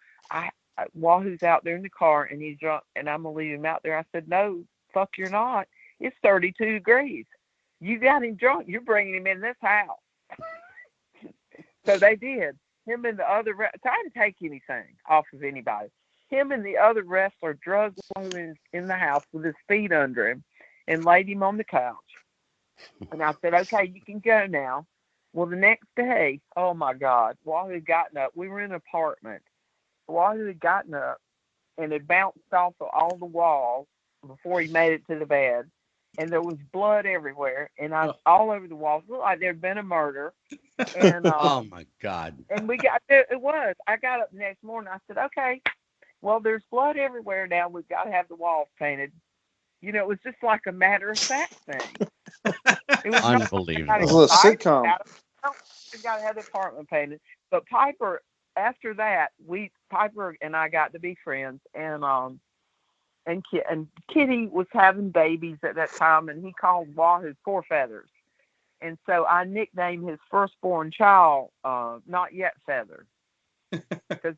D: Wahoo's out there in the car, and he's drunk, and I'm going to leave him out there. I said, no, fuck, you're not. It's 32 degrees. You got him drunk. You're bringing him in this house. So they did. Him and the other, so I didn't take anything off of anybody. Him and the other wrestler drugged Wahoo in the house with his feet under him and laid him on the couch. And I said, okay, you can go now. Well, the next day, oh my God, Wahoo had gotten up. We were in an apartment. Wahoo had gotten up and had bounced off of all the walls before he made it to the bed. And there was blood everywhere, and all over the walls. It looked like there'd been a murder. And
A: oh my God!
D: And we got it was. I got up the next morning. I said, "Okay, well, there's blood everywhere now. We've got to have the walls painted." You know, it was just like a matter of fact thing. It was
A: unbelievable.
B: It was a sitcom.
D: We got to have the apartment painted. But Piper, after that, Piper and I got to be friends, and Kitty was having babies at that time, and he called Wahoo Four Feathers. And so I nicknamed his firstborn child Not Yet Feather, because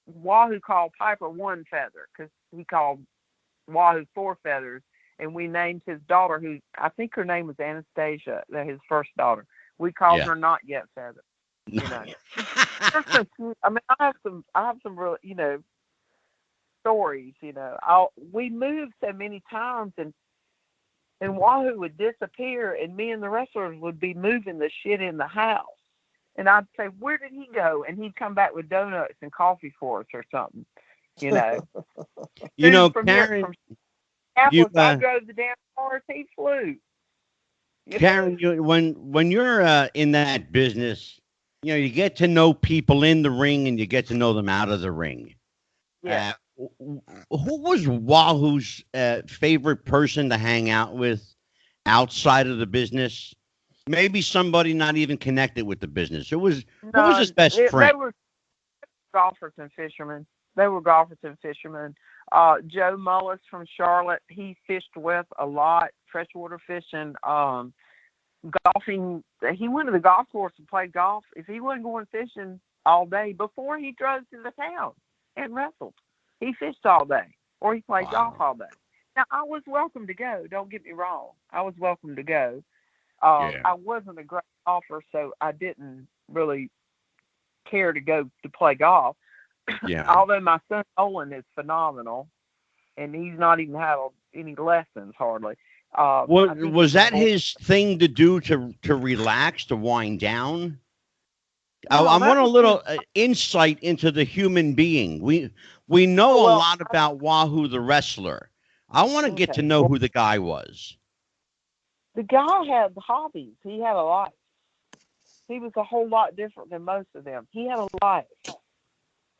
D: Wahoo called Piper One Feather, because he called Wahoo Four Feathers, and we named his daughter, who I think her name was Anastasia, his first daughter. We called her Not Yet Feather. You know, I mean, I have some real, you know, stories. You know, we moved so many times, and Wahoo would disappear, and me and the wrestlers would be moving the shit in the house. And I'd say, where did he go? And he'd come back with donuts and coffee for us or something, you know.
A: You know,
D: Karen, I drove the damn cars, he flew.
A: Karen, when you're in that business, you know, you get to know people in the ring and you get to know them out of the ring.
D: Yeah.
A: Who was Wahoo's favorite person to hang out with outside of the business? Maybe somebody not even connected with the business. Who was his best friend?
D: They were golfers and fishermen. Joe Mullis from Charlotte, he fished with a lot, freshwater fishing, golfing. He went to the golf course and played golf. If he wasn't going fishing all day, before he drove to the town and wrestled, he fished all day, or he played golf all day. Now, I was welcome to go. Don't get me wrong. I was welcome to go. I wasn't a great golfer, so I didn't really care to go to play golf.
A: Yeah.
D: Although my son Olin is phenomenal, and he's not even had any lessons hardly.
A: Was that his thing to do to relax, to wind down? I want a little insight into the human being. We know a lot about Wahoo the wrestler. I want to get to know who the guy was.
D: The guy had hobbies. He had a life. He was a whole lot different than most of them. He had a life.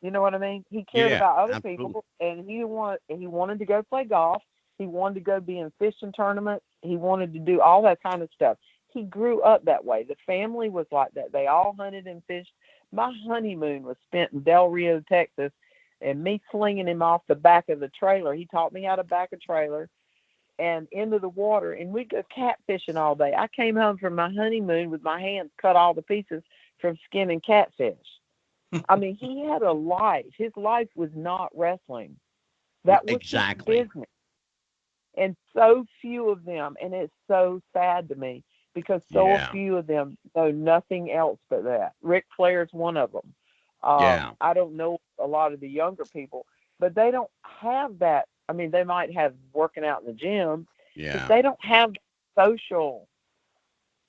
D: You know what I mean? He cared about other people, and he wanted to go play golf. He wanted to go be in fishing tournaments. He wanted to do all that kind of stuff. He grew up that way. The family was like that. They all hunted and fished. My honeymoon was spent in Del Rio, Texas, and me slinging him off the back of the trailer. He taught me how to back a trailer and into the water, and we'd go catfishing all day. I came home from my honeymoon with my hands cut all the pieces from skinning catfish. I mean, he had a life. His life was not wrestling. That was his business. And so few of them, and it's so sad to me, because so few of them know nothing else but that. Ric Flair's one of them. I don't know a lot of the younger people, but they don't have that. I mean, they might have working out in the gym, but they don't have social.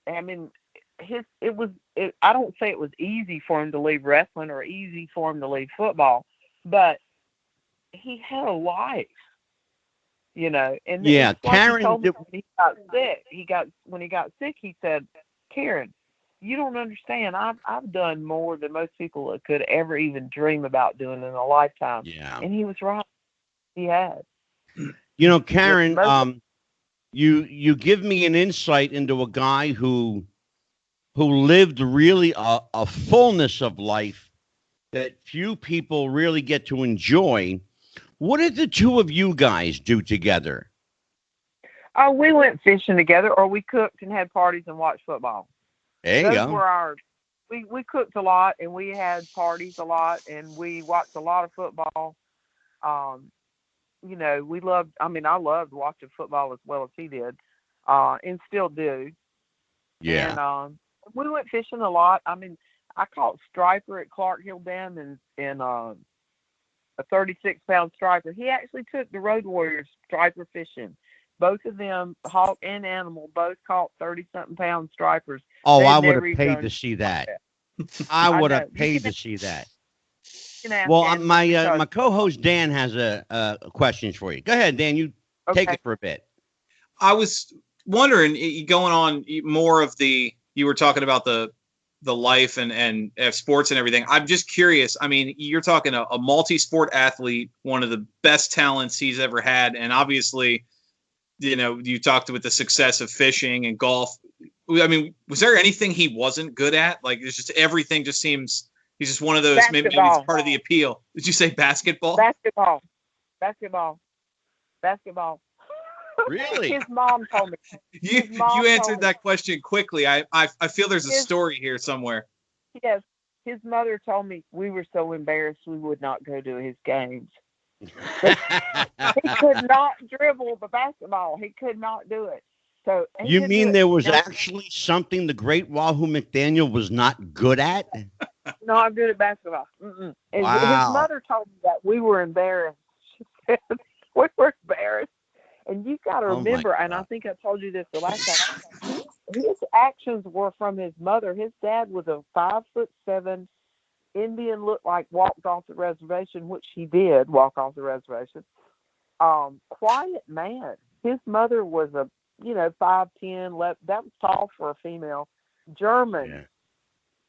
D: I mean, I don't say it was easy for him to leave wrestling or easy for him to leave football, but he had a life, you know. And
A: Karen
D: told me when he got sick. When he got sick, he said, "Karen, you don't understand. I've done more than most people could ever even dream about doing in a lifetime.
A: Yeah.
D: And he was right. He had.
A: You know, Karen,
D: most-
A: you give me an insight into a guy who lived really a fullness of life that few people really get to enjoy. What did the two of you guys do together?
D: Oh, we went fishing together, or we cooked and had parties and watched football.
A: There you
D: Those
A: go.
D: were our. We cooked a lot, and we had parties a lot, and we watched a lot of football. You know, we loved. I mean, I loved watching football as well as he did, and still do.
A: Yeah.
D: And we went fishing a lot. I mean, I caught striper at Clark Hill Dam in a 36-pound striper. He actually took the Road Warriors striper fishing. Both of them, hawk and animal, both caught 30-something pound stripers.
A: Oh,
D: They'd
A: I would
D: never
A: have
D: even
A: paid
D: done
A: to see that.
D: that.
A: I would
D: know.
A: have paid to see that.
D: You can ask
A: Well,
D: Andrew
A: my
D: because-
A: co-host Dan has a questions for you. Go ahead, Dan. You take
D: okay.
A: it for a bit.
C: I was wondering, going on more of you were talking about the life and sports and everything. I'm just curious. I mean, you're talking a multi-sport athlete, one of the best talents he's ever had. And obviously, you know, you talked with the success of fishing and golf. I mean, was there anything he wasn't good at? Like, it's just everything just seems he's just one of those. Maybe it's
D: Basketball.
C: part of the appeal. Did you say basketball?
D: Basketball.
A: Really?
D: His mom told me.
C: You
D: His mom
C: you answered
D: told me.
C: that question quickly. I feel there's a
D: His-
C: story here somewhere.
D: Yes, his mother told me we were so embarrassed we would not go to his games. He could not dribble the basketball. He could not do it. So he
A: You
D: couldn't
A: mean
D: do it.
A: there was
D: Now,
A: actually something the great Wahoo McDaniel was not good at?
D: no, I'm good at basketball. Mm-mm. And
A: Wow.
D: his mother told me that we were embarrassed. She said we were embarrassed. And you got to
A: Oh, my
D: remember, and I
A: God.
D: think I told you this the last time. His actions were from his mother. His dad was a 5'7" Indian, looked like walked off the reservation, which he did walk off the reservation. Quiet man. His mother was a 5'10", that was tall for a female, German.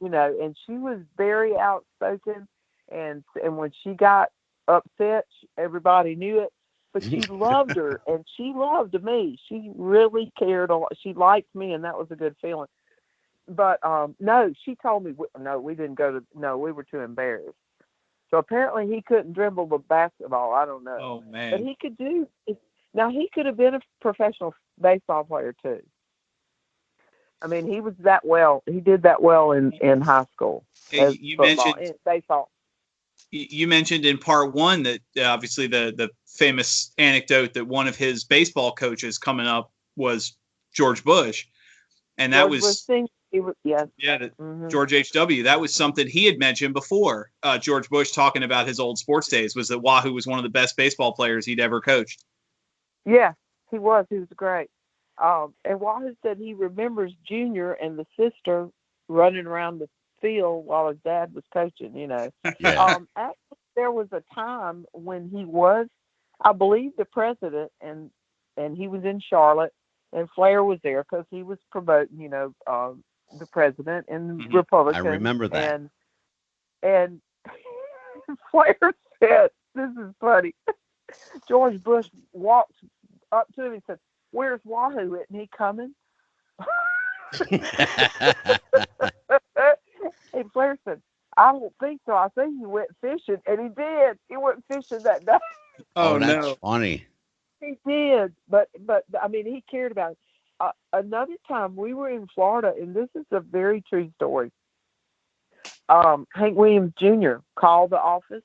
A: Yeah.
D: And she was very outspoken, and when she got upset, everybody knew it. But she loved her, and she loved me. She really cared a lot. She liked me, and that was a good feeling. But no, she told me we didn't go to. No, we were too embarrassed. So apparently he couldn't dribble the basketball. I don't know.
C: Oh man!
D: But he could do. Now he could have been a professional baseball player too. I mean, he was that well. He did that well in high school.
C: Hey, you mentioned
D: in baseball.
C: You mentioned in part one that obviously the famous anecdote that one of his baseball coaches coming up was George Bush, and that was
D: yes.
C: George H.W. That was something he had mentioned before. George Bush talking about his old sports days was that Wahoo was one of the best baseball players he'd ever coached.
D: Yeah, he was. He was great. And Wahoo said he remembers Junior and the sister running around the field while his dad was coaching.
A: Yeah.
D: Actually, there was a time when he was, I believe, the president, and he was in Charlotte, and Flair was there because he was promoting, the president and
C: Mhm.
D: Republican.
A: I remember that.
D: And Flair said, "This is funny." George Bush walked up to him and said, "Where's Wahoo? Isn't he coming?" And Flair said, "I don't think so. I think he went fishing." And he did. He went fishing that day.
A: Oh, that's funny.
D: He did. But I mean, he cared about it. Another time we were in Florida, and this is a very true story. Hank Williams Jr. called the office,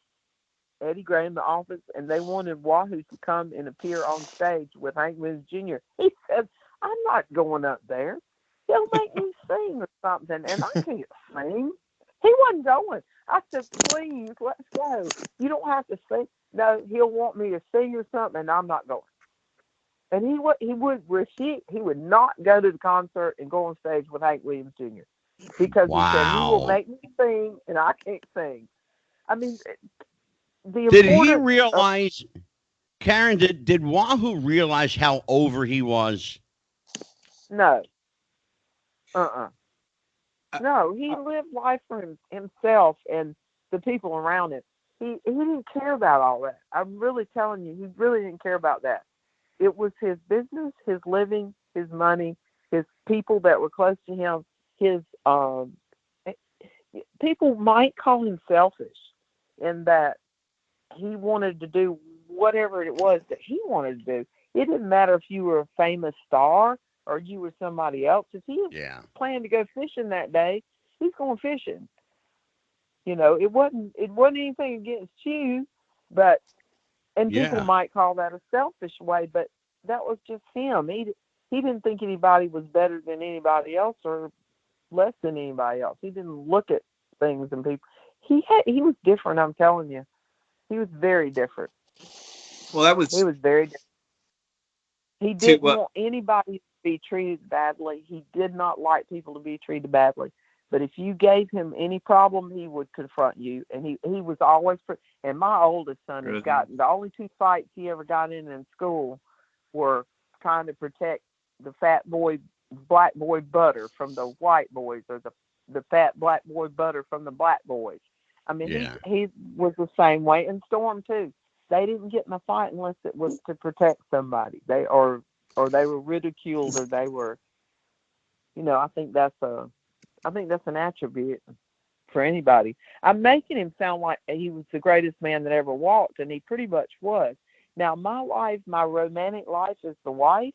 D: Eddie Graham, the office, and they wanted Wahoo to come and appear on stage with Hank Williams Jr. He said, "I'm not going up there. He'll make me sing or something, and I can't sing." He wasn't going. I said, "Please, let's go. You don't have to sing." No, he'll want me to sing or something, and I'm not going. And he would refuse. He would not go to the concert and go on stage with Hank Williams Jr. because he said he will make me sing, and I can't sing. I mean,
A: did he realize, Karen? Did Wahoo realize how over he was?
D: No. No, he lived life for himself and the people around him. He didn't care about all that. I'm really telling you, he really didn't care about that. It was his business, his living, his money, his people that were close to him. His people might call him selfish in that he wanted to do whatever it was that he wanted to do. It didn't matter if you were a famous star or you were somebody else. If he planned to go fishing that day, he's going fishing. You know, it wasn't anything against you, but people might call that a selfish way, but that was just him. He didn't think anybody was better than anybody else or less than anybody else. He didn't look at things and people. He was different. I'm telling you, he was very different.
C: Well,
D: he was very different. He didn't want anybody to be treated badly. He did not like people to be treated badly. But if you gave him any problem, he would confront you. And he was always, and my oldest son has gotten, the only 2 fights he ever got in school were trying to protect the black boy butter from the white boys, or the fat black boy butter from the black boys. I mean, he was the same way. And Storm too. They didn't get in a fight unless it was to protect somebody. They were ridiculed, or they were, I think that's an attribute for anybody. I'm making him sound like he was the greatest man that ever walked, and he pretty much was. Now, my romantic life as the wife,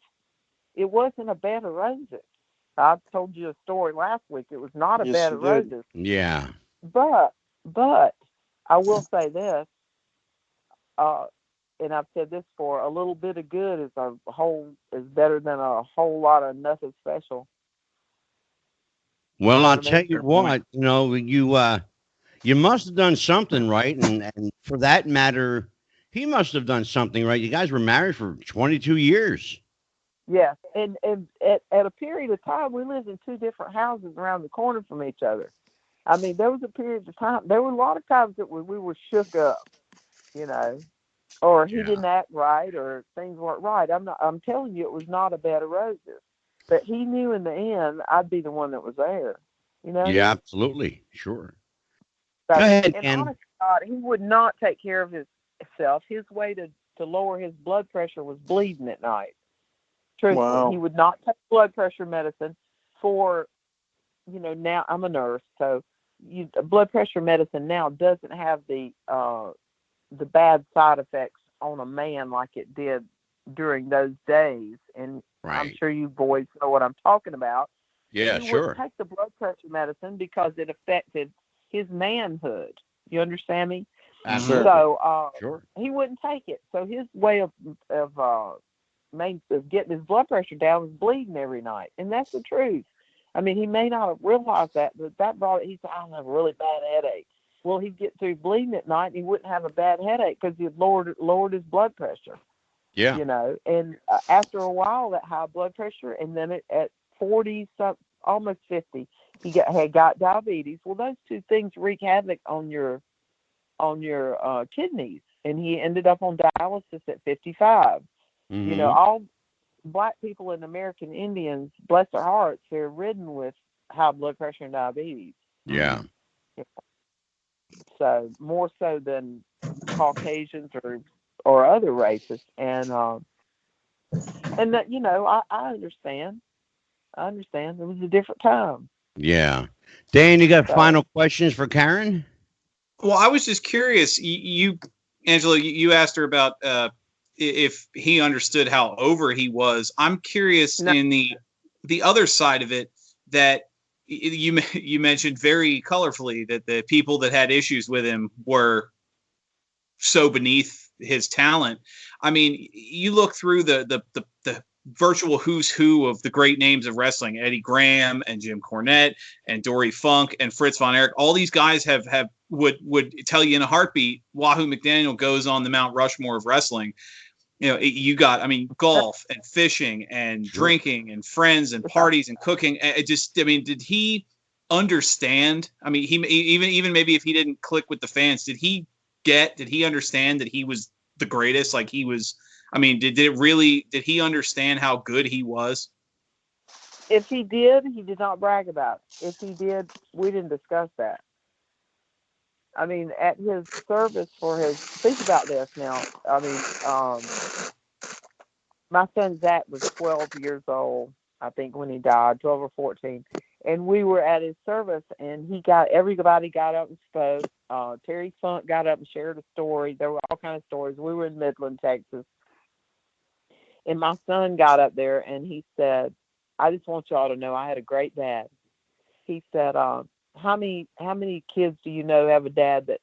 D: it wasn't a bed of roses. I told you a story last week. It was not a bed of roses.
A: Yeah.
D: But I will say this, and I've said this before, a little bit of good is better than a whole lot of nothing special.
A: Well, I'll tell you what, you must have done something right, and for that matter, he must have done something right. You guys were married for 22 years.
D: Yes, and at a period of time, we lived in 2 different houses around the corner from each other. I mean, there was a period of time. There were a lot of times that we were shook up, or he didn't act right, or things weren't right. I'm telling you, it was not a bed of roses. But he knew in the end, I'd be the one that was there.
A: Yeah, absolutely, sure.
D: So,
A: go ahead,
D: and honestly, God, he would not take care of himself. His way to lower his blood pressure was bleeding at night. Truthfully, he would not take blood pressure medicine for, now I'm a nurse, so blood pressure medicine now doesn't have the bad side effects on a man like it did during those days. And I'm sure you boys know what I'm talking about.
A: Yeah,
D: he wouldn't take the blood pressure medicine because it affected his manhood. You understand me?
A: Absolutely.
D: So he wouldn't take it. So his way of getting his blood pressure down was bleeding every night, and that's the truth. I mean, he may not have realized that, but that brought it. He said, "I have a really bad headache." Well, he'd get through bleeding at night, and he wouldn't have a bad headache because he had lowered his blood pressure.
A: Yeah.
D: And after a while, that high blood pressure, and then at 40, almost 50, he got diabetes. Well, those 2 things wreak havoc on your kidneys, and he ended up on dialysis at 55.
A: Mm-hmm.
D: All black people and American Indians, bless their hearts, they're ridden with high blood pressure and diabetes.
A: Yeah.
D: So more so than Caucasians or other races, and that I understand. I understand. It was a different time.
A: Yeah. Dan, you got final questions for Karen?
C: Well, I was just curious. You Angela, you asked her about if he understood how over he was. I'm curious in the other side of it, that you mentioned very colorfully that the people that had issues with him were so beneath his talent. I mean, you look through the virtual who's who of the great names of wrestling: Eddie Graham and Jim Cornette and Dory Funk and Fritz von Erich. All these guys would tell you in a heartbeat, Wahoo McDaniel goes on the Mount Rushmore of wrestling. You got, golf and fishing and drinking and friends and parties and cooking. Did he understand? He even maybe if he didn't click with the fans, did he understand that he was the greatest? Like he was, did he understand how good he was?
D: If he did, he did not brag about it. If he did, we didn't discuss that. I mean, at his service for his, think about this now. I mean, my son Zach was 12 years old, I think, when he died, 12 or 14. And we were at his service, and everybody got up and spoke. Terry Funk got up and shared a story. There were all kinds of stories. We were in Midland, Texas. And my son got up there, and he said, I just want y'all to know I had a great dad. He said, how many kids do you know have a dad that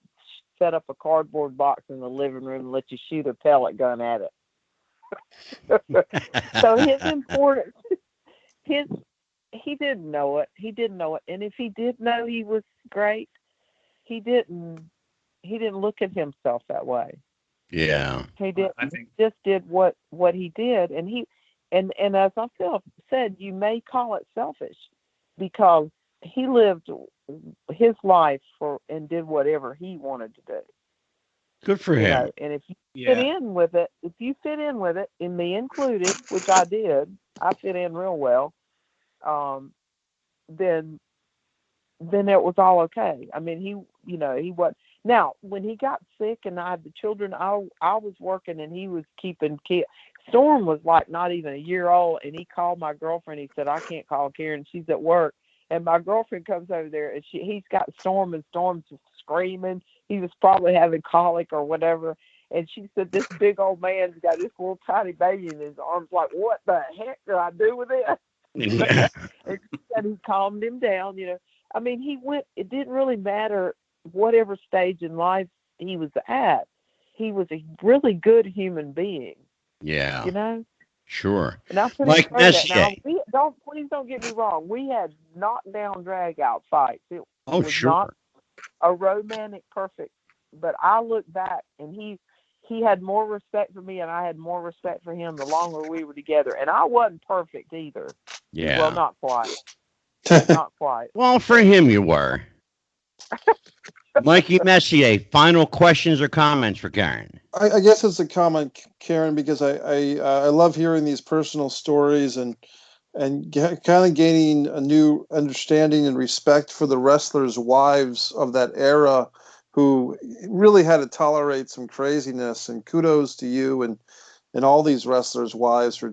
D: set up a cardboard box in the living room and let you shoot a pellet gun at it? So his importance, he didn't know it. He didn't know it. And if he did know he was great, he didn't look at himself that way.
A: Yeah.
D: He did.
C: I think
D: He just did what he did, and as I said, you may call it selfish, because he lived his life and did whatever he wanted to do.
A: Good for him.
D: And if you fit in with it, and me included, which I did, I fit in real well. Then it was all okay. I mean, he was. Now, when he got sick and I had the children, I was working and he was keeping kids. Storm was like not even a year old, and he called my girlfriend. He said, I can't call Karen, she's at work. And my girlfriend comes over there, and he's got Storm, and Storm's just screaming. He was probably having colic or whatever. And she said, this big old man's got this little tiny baby in his arms. Like, what the heck do I do with this? And she said he calmed him down. I mean, it didn't really matter whatever stage in life he was at. He was a really good human being.
A: Yeah. Sure.
D: And I put
A: Like Messier.
D: Now, please don't get me wrong. We had knockdown, drag out fights. It was
A: sure.
D: not a romantic perfect, but I look back, and he had more respect for me, and I had more respect for him the longer we were together. And I wasn't perfect either.
A: Yeah.
D: Well, not quite. Not quite.
A: Well, for him, you were. Mikey Messier, final questions or comments for Karen?
B: I guess it's a comment, Karen, because I love hearing these personal stories and kind of gaining a new understanding and respect for the wrestlers' wives of that era, who really had to tolerate some craziness. And kudos to you and all these wrestlers' wives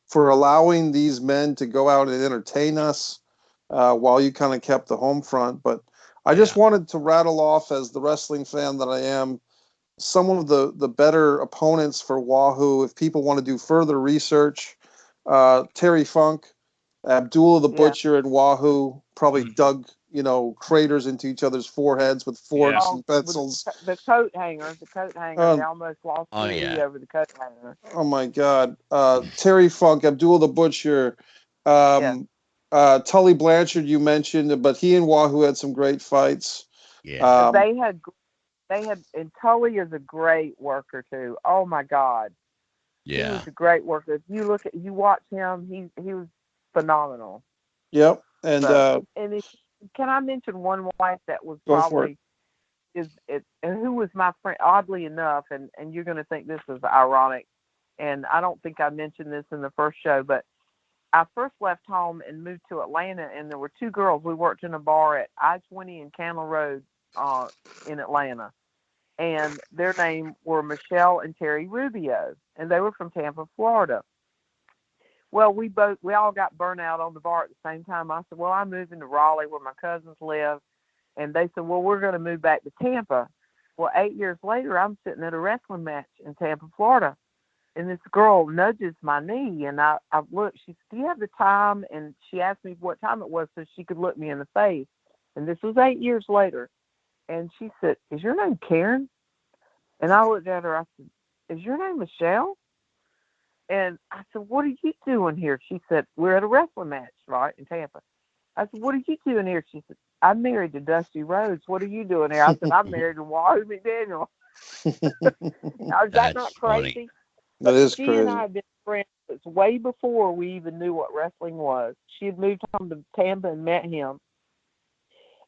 B: for allowing these men to go out and entertain us while you kind of kept the home front. But I just wanted to rattle off, as the wrestling fan that I am, some of the better opponents for Wahoo. If people want to do further research, Terry Funk, Abdullah the Butcher, and Wahoo probably dug craters into each other's foreheads with forks and pencils.
D: The coat hanger. They almost lost over the coat hanger.
B: Oh my God. Terry Funk, Abdullah the Butcher, Tully Blanchard you mentioned, but he and Wahoo had some great fights.
A: Yeah.
D: They had, and Tully is a great worker too. Oh my God.
A: Yeah.
D: He was a great worker. If you watch him, he was phenomenal.
B: Yep. And
D: can I mention one wife that was probably who was my friend, oddly enough, and you're going to think this is ironic, and I don't think I mentioned this in the first show, but I first left home and moved to Atlanta, and there were two girls. We worked in a bar at I-20 and Candle Road in Atlanta, and their names were Michelle and Terry Rubio, and they were from Tampa, Florida. Well, we all got burnt out on the bar at the same time. I said, well, I'm moving to Raleigh where my cousins live. And they said, well, we're going to move back to Tampa. Well, 8 years later, I'm sitting at a wrestling match in Tampa, Florida. And this girl nudges my knee. And I looked. She said, do you have the time? And she asked me what time it was so she could look me in the face. And this was 8 years later. And she said, is your name Karen? And I looked at her. I said, is your name Michelle? And I said, what are you doing here? She said, we're at a wrestling match, right, in Tampa. I said, what are you doing here? She said, I'm married to Dusty Rhodes. What are you doing here? I said, I'm married to Wahoo McDaniel. Now, is that not crazy?
A: Funny.
B: That is
D: crazy.
B: She
D: and I have been friends way before we even knew what wrestling was. She had moved home to Tampa and met him.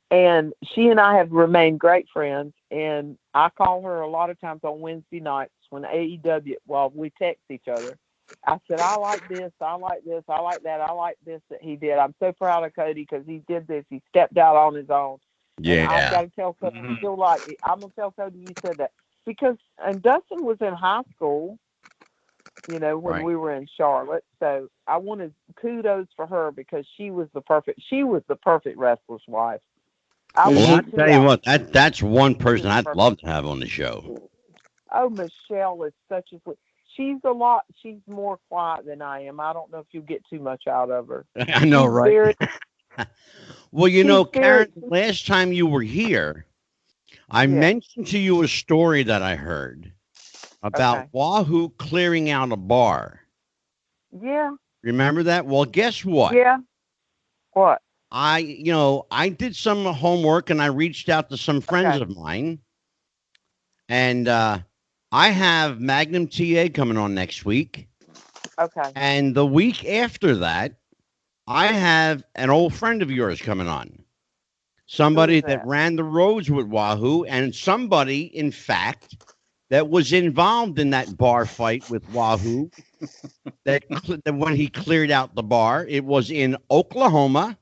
D: And she and I have remained great friends. And I call her a lot of times on Wednesday nights when AEW, we text each other. I said, I like this, I like this, I like that, I like this that he did. I'm so proud of Cody because he did this. He stepped out on his own. And I've got to tell Cody, I feel like I'm going to tell Cody you said that. Because, and Dustin was in high school, you know, when we were in Charlotte. So I wanted kudos for her because she was the perfect wrestler's wife.
A: I'll tell you what, that's one person I'd love to have on the show.
D: Oh, Michelle is such a sweet. She's more quiet than I am. I don't know if you get too much out of her.
A: I know, right? Well, you know, Karen, last time you were here, I mentioned to you a story that I heard about Wahoo clearing out a bar.
D: Yeah.
A: Remember that? Well, guess what?
D: Yeah. What?
A: I did some homework and I reached out to some friends of mine. And I have Magnum TA coming on next week.
D: Okay.
A: And the week after that, I have an old friend of yours coming on. Somebody that ran the roads with Wahoo, and somebody, in fact, that was involved in that bar fight with Wahoo. that when he cleared out the bar, it was in Oklahoma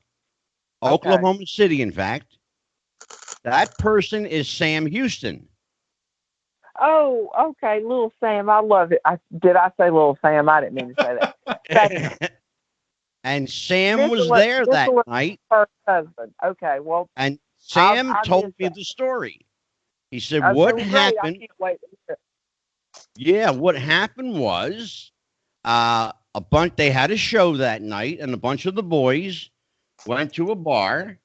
A: City, in fact. That person is Sam Houston.
D: Oh, okay, Little Sam. I love it. Did I say Little Sam? I didn't mean to say that. Sam.
A: And Sam was there that night.
D: Her husband. Okay, well.
A: And Sam told me the story. He said, "What happened?" I can't wait to hear. Yeah, what happened was they had a show that night, and a bunch of the boys went to a bar.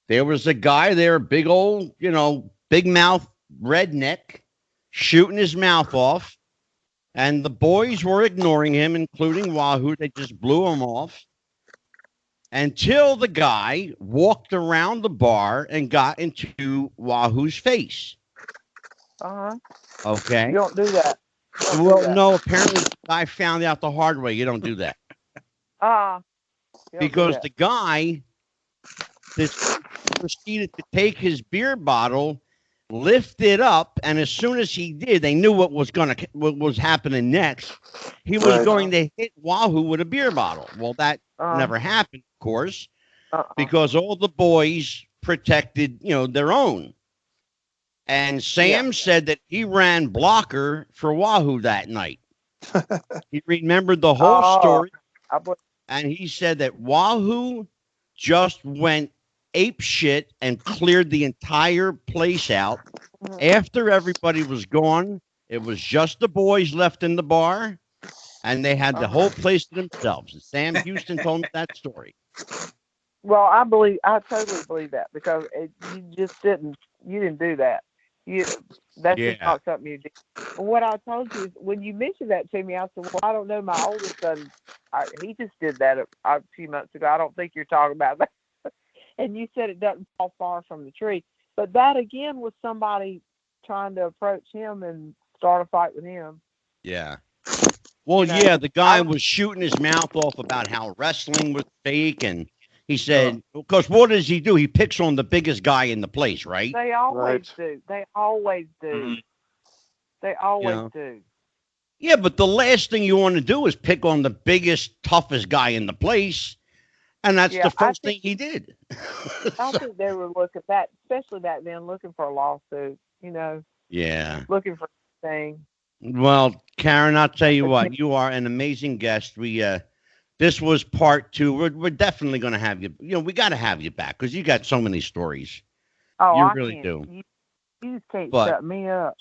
A: There was a guy there, big old, big mouth redneck, shooting his mouth off, and the boys were ignoring him, including Wahoo. They just blew him off until the guy walked around the bar and got into Wahoo's face. Okay.
D: You don't do that.
A: No, apparently the guy found out the hard way. You don't do that. Because the guy proceeded to take his beer bottle, lift it up, and as soon as he did, they knew what was happening next. He was going to hit Wahoo with a beer bottle. Well, that never happened, of course, because all the boys protected, their own. And Sam said that he ran blocker for Wahoo that night. He remembered the whole story, and he said that Wahoo just went ape shit and cleared the entire place out. After everybody was gone, it was just the boys left in the bar, and they had the whole place to themselves. And Sam Houston told me that story.
D: Well, I totally believe that because you didn't do that. That's just not something you do. What I told you is when you mentioned that to me, I said, well, I don't know. My oldest son, he just did that a few months ago. I don't think you're talking about that. And you said it doesn't fall far from the tree. But that, again, was somebody trying to approach him and start a fight with him.
A: Yeah. Well, the guy was shooting his mouth off about how wrestling was fake, and he said, because what does he do? He picks on the biggest guy in the place, right?
D: They always do. They always do. Mm-hmm. They always do.
A: Yeah, but the last thing you want to do is pick on the biggest, toughest guy in the place. And that's the first thing he did.
D: I think they were looking that, especially back then, looking for a lawsuit,
A: Yeah.
D: Looking for anything.
A: Well, Karen, I'll tell you what, you are an amazing guest. This was part 2. We're definitely going to have you. We got to have you back because you got so many stories.
D: Oh,
A: you really do.
D: You just can't shut me up.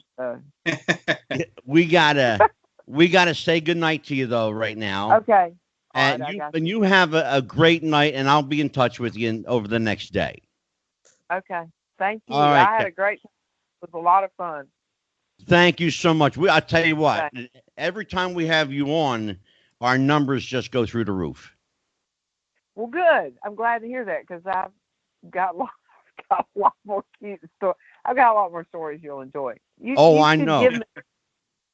A: We gotta say goodnight to you though right now.
D: Okay.
A: And you have a great night, and I'll be in touch with you over the next day.
D: Okay. Thank you.
A: All right,
D: I had a great time. It was a lot of fun.
A: Thank you so much. I tell you what, every time we have you on, our numbers just go through the roof.
D: Well, good. I'm glad to hear that because I've got a lot more cute stories. I've got a lot more stories you'll enjoy.
A: I know.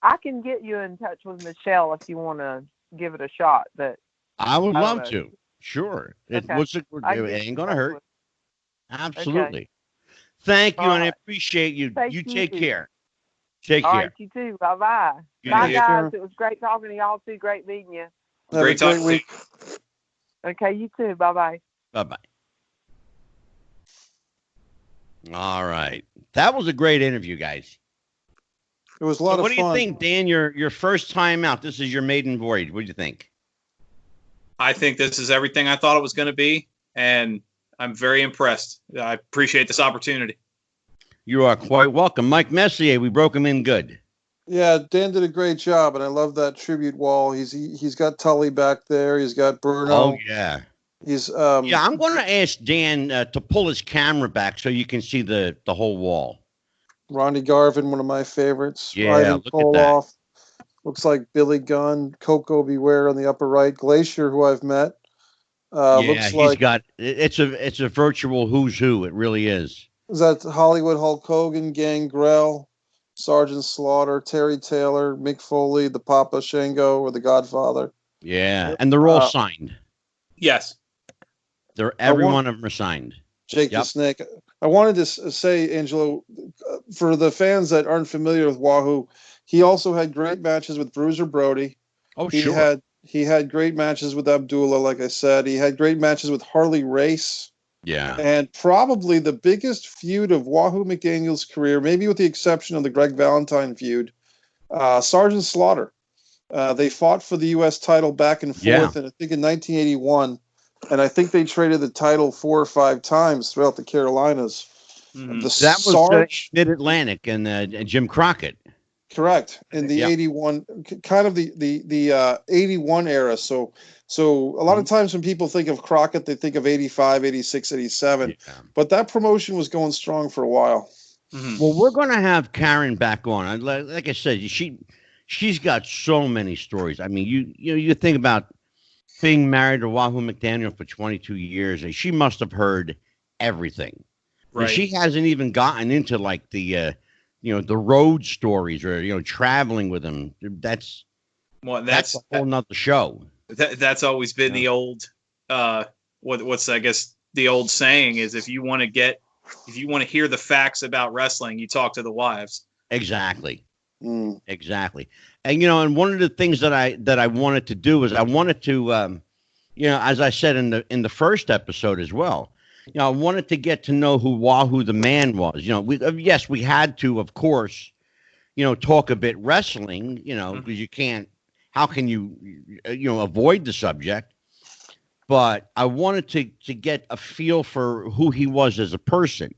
D: I can get you in touch with Michelle if you want to give it a shot. But
A: I would love to. Sure. It ain't going to hurt. Absolutely. Okay. Thank you, and I appreciate you. You take care. Take
D: All
A: care.
D: right, you too. Bye-bye.
A: Good
D: Bye,
A: night.
D: guys. It was great talking to y'all, too. Great meeting you.
B: Have
C: Great
B: a great
C: talking to
B: week.
D: Okay, you too. Bye-bye.
A: Bye-bye. All right. That was a great interview, guys.
B: It was a
A: So
B: lot
A: what
B: of
A: do you
B: fun.
A: think, Dan? Your first time out. This is your maiden voyage. What do you think?
C: I think this is everything I thought it was going to be, and I'm very impressed. I appreciate this opportunity.
A: You are quite welcome. Mike Messier, we broke him in good.
B: Yeah, Dan did a great job, and I love that tribute wall. He's got Tully back there. He's got Bruno.
A: Oh, yeah.
B: He's
A: Yeah, I'm going to ask Dan to pull his camera back so you can see the whole wall.
B: Ronnie Garvin, one of my favorites.
A: Yeah,
B: Ivan
A: look at that.
B: Koloff. Looks like Billy Gunn, Coco Beware on the upper right. Glacier, who I've met.
A: Yeah,
B: Looks
A: he's
B: like
A: got it's a virtual who's who. It really is.
B: is that Hollywood Hulk Hogan, Gangrel, Sergeant Slaughter, Terry Taylor, Mick Foley, the Papa Shango, or the Godfather.
A: Yeah, and they're all
B: Uh,
A: signed.
C: Yes.
A: Every one of them are signed.
B: Jake the
A: Yep.
B: Snake. I wanted to say, Angelo, for the fans that aren't familiar with Wahoo, he also had great matches with Bruiser Brody.
A: Oh,
B: He
A: sure.
B: had great matches with Abdullah, like I said. He had great matches with Harley Race.
A: Yeah.
B: And probably the biggest feud of Wahoo McDaniel's career, maybe with the exception of the Greg Valentine feud, Sergeant Slaughter. They fought for the U.S. title back and forth,
A: Yeah.
B: and I think in 1981. And I think they traded the title 4 or 5 times throughout the Carolinas.
C: Mhm.
B: The
A: That was
B: Sarge,
A: Mid-Atlantic and Jim Crockett.
B: correct, in the
A: Yep.
B: 81, kind of the 81 era. So a lot of times when people think of Crockett, they think of 85, 86, 87.
A: Yeah.
B: But that promotion was going strong for a while.
C: Mhm.
A: Well, we're going to have Karen back on. Like I said, she's got so many stories. I mean, you think about being married to Wahoo McDaniel for 22 years, and she must have heard everything. And
C: Right.
A: she hasn't even gotten into like the road stories or traveling with him. That's
C: Well,
A: a whole nother show.
C: that's always been the old what's I guess the old saying is if you want to hear the facts about wrestling, you talk to the wives.
A: Exactly.
B: Mm.
A: Exactly. And one of the things that I wanted to do is I wanted to, as I said in the first episode as well, I wanted to get to know who Wahoo the Man was. We had to, of course, talk a bit wrestling, because you can't, how can you, avoid the subject? But I wanted to get a feel for who he was as a person.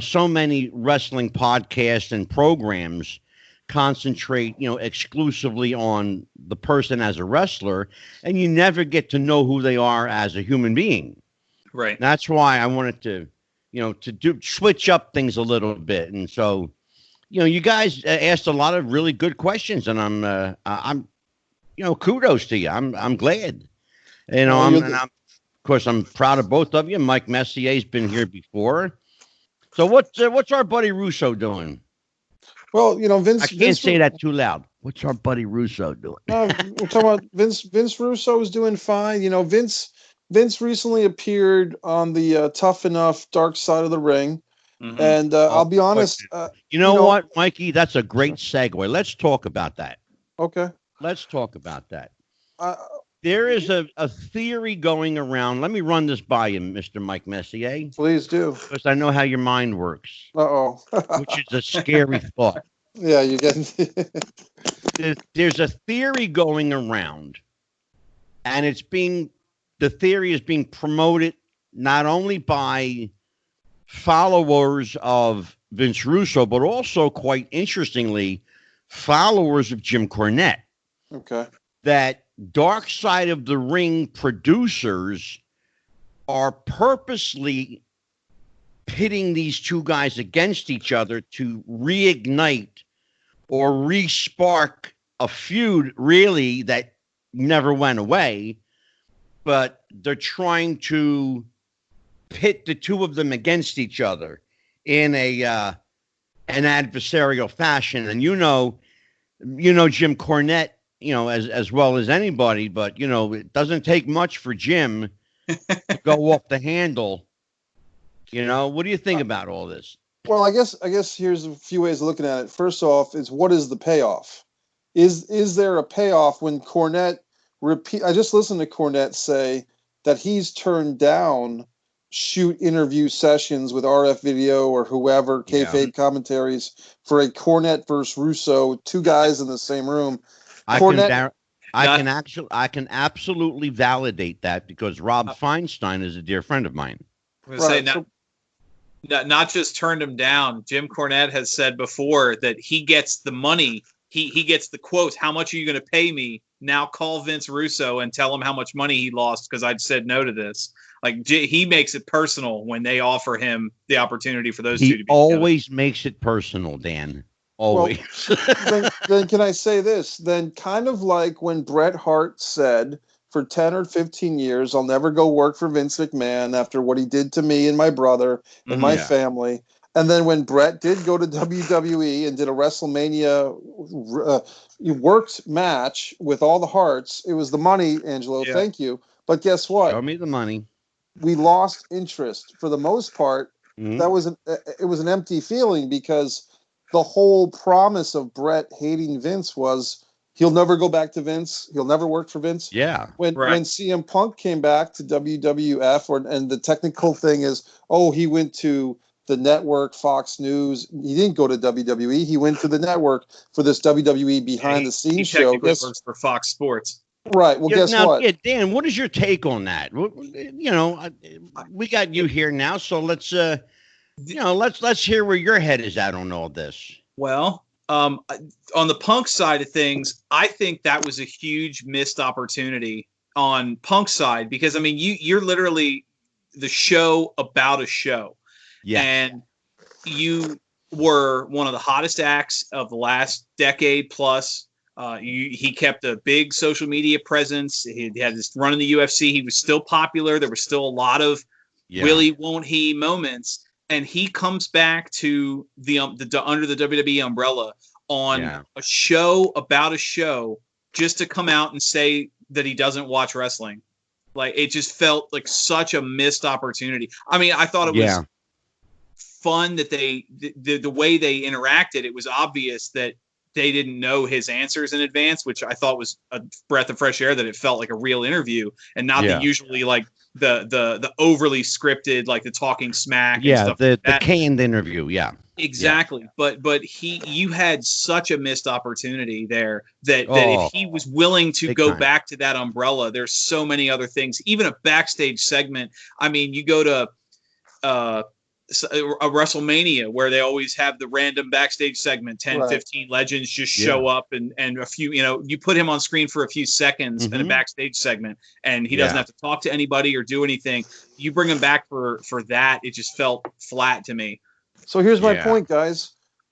A: So many wrestling podcasts and programs concentrate, exclusively on the person as a wrestler, and you never get to know who they are as a human being.
C: Right.
A: That's why I wanted to switch up things a little bit. And so, you guys asked a lot of really good questions, and I'm kudos to you. I'm glad. Of course, I'm proud of both of you. Mike Messier's been here before. So what's our buddy Russo doing?
B: Well, Vince.
A: I can't
B: Vince,
A: say that too loud. What's our buddy Russo doing?
B: we're talking about Vince. Vince Russo is doing fine. Vince recently appeared on the Tough Enough Dark Side of the Ring,
C: Mhm.
B: and I'll be honest.
A: You know what, Mikey? That's a great segue. Let's talk about that.
B: Okay.
A: Let's talk about that.
B: Uh,
A: There is a theory going around. Let me run this by you, Mr. Mike Messier,
B: Please do.
A: because I know how your mind works,
B: Uh-oh.
A: which is a scary thought.
B: Yeah, you're getting.
A: There's a theory going around, and the theory is being promoted not only by followers of Vince Russo, but also, quite interestingly, followers of Jim Cornette.
B: Okay.
A: That Dark Side of the Ring producers are purposely pitting these two guys against each other to reignite or re-spark a feud, really, that never went away. But they're trying to pit the two of them against each other in an adversarial fashion. And Jim Cornette, as well as anybody, but it doesn't take much for Jim to go off the handle. What do you think about all this?
B: Well, I guess here's a few ways of looking at it. First off, is what is the payoff? Is there a payoff when Cornette repeat? I just listened to Cornette say that he's turned down shoot interview sessions with RF Video or whoever, kayfabe commentaries for a Cornette versus Russo, two guys in the same room.
A: I
B: Cornette,
A: can I can absolutely validate that because Rob Feinstein is a dear friend of mine.
C: I'm going to say not just turned him down. Jim Cornette has said before that he gets the money. He gets the quotes. How much are you going to pay me? Now call Vince Russo and tell him how much money he lost because I'd said no to this. Like he makes it personal when they offer him the opportunity for those two to be
A: always
C: together.
A: Makes it personal, Dan. Always.
B: Well, then can I say this? Then kind of like when Bret Hart said for 10 or 15 years, I'll never go work for Vince McMahon after what he did to me and my brother and my family. And then when Bret did go to WWE and did a WrestleMania worked match with all the Harts, it was the money, Angelo. Yeah. Thank you. But guess what?
A: Show me the money.
B: We lost interest for the most part. Mm-hmm. It was an empty feeling because the whole promise of Bret hating Vince was he'll never go back to Vince. He'll never work for Vince.
A: Yeah.
B: When CM Punk came back to WWF, and the technical thing is, he went to the network, Fox News. He didn't go to WWE. He went to the network for this WWE behind the scenes show.
C: He works for Fox Sports.
B: Right. Well, guess what?
A: Yeah, Dan, what is your take on that? You know, we got you here now, so let's let's hear where your head is at on all this.
C: Well, on the Punk side of things, I think that was a huge missed opportunity on Punk's side because I mean, you're literally the show about a show, and you were one of the hottest acts of the last decade plus. He kept a big social media presence. He had this run in the UFC. He was still popular. There was still a lot of will he, won't he moments. And he comes back to the under the WWE umbrella on a show about a show just to come out and say that he doesn't watch wrestling. Like it just felt like such a missed opportunity. I mean, I thought it was fun that the way they interacted. It was obvious that they didn't know his answers in advance, which I thought was a breath of fresh air, that it felt like a real interview and not the usually like the overly scripted, like the talking smack. And stuff
A: the canned interview. Yeah,
C: exactly. Yeah. But you had such a missed opportunity there that if he was willing to go back to that umbrella, there's so many other things, even a backstage segment. I mean, you go to, a WrestleMania where they always have the random backstage segment, 10, 15 legends just show up and a few, you put him on screen for a few seconds in a backstage segment and he doesn't have to talk to anybody or do anything. You bring him back for that. It just felt flat to me.
B: So here's my point, guys.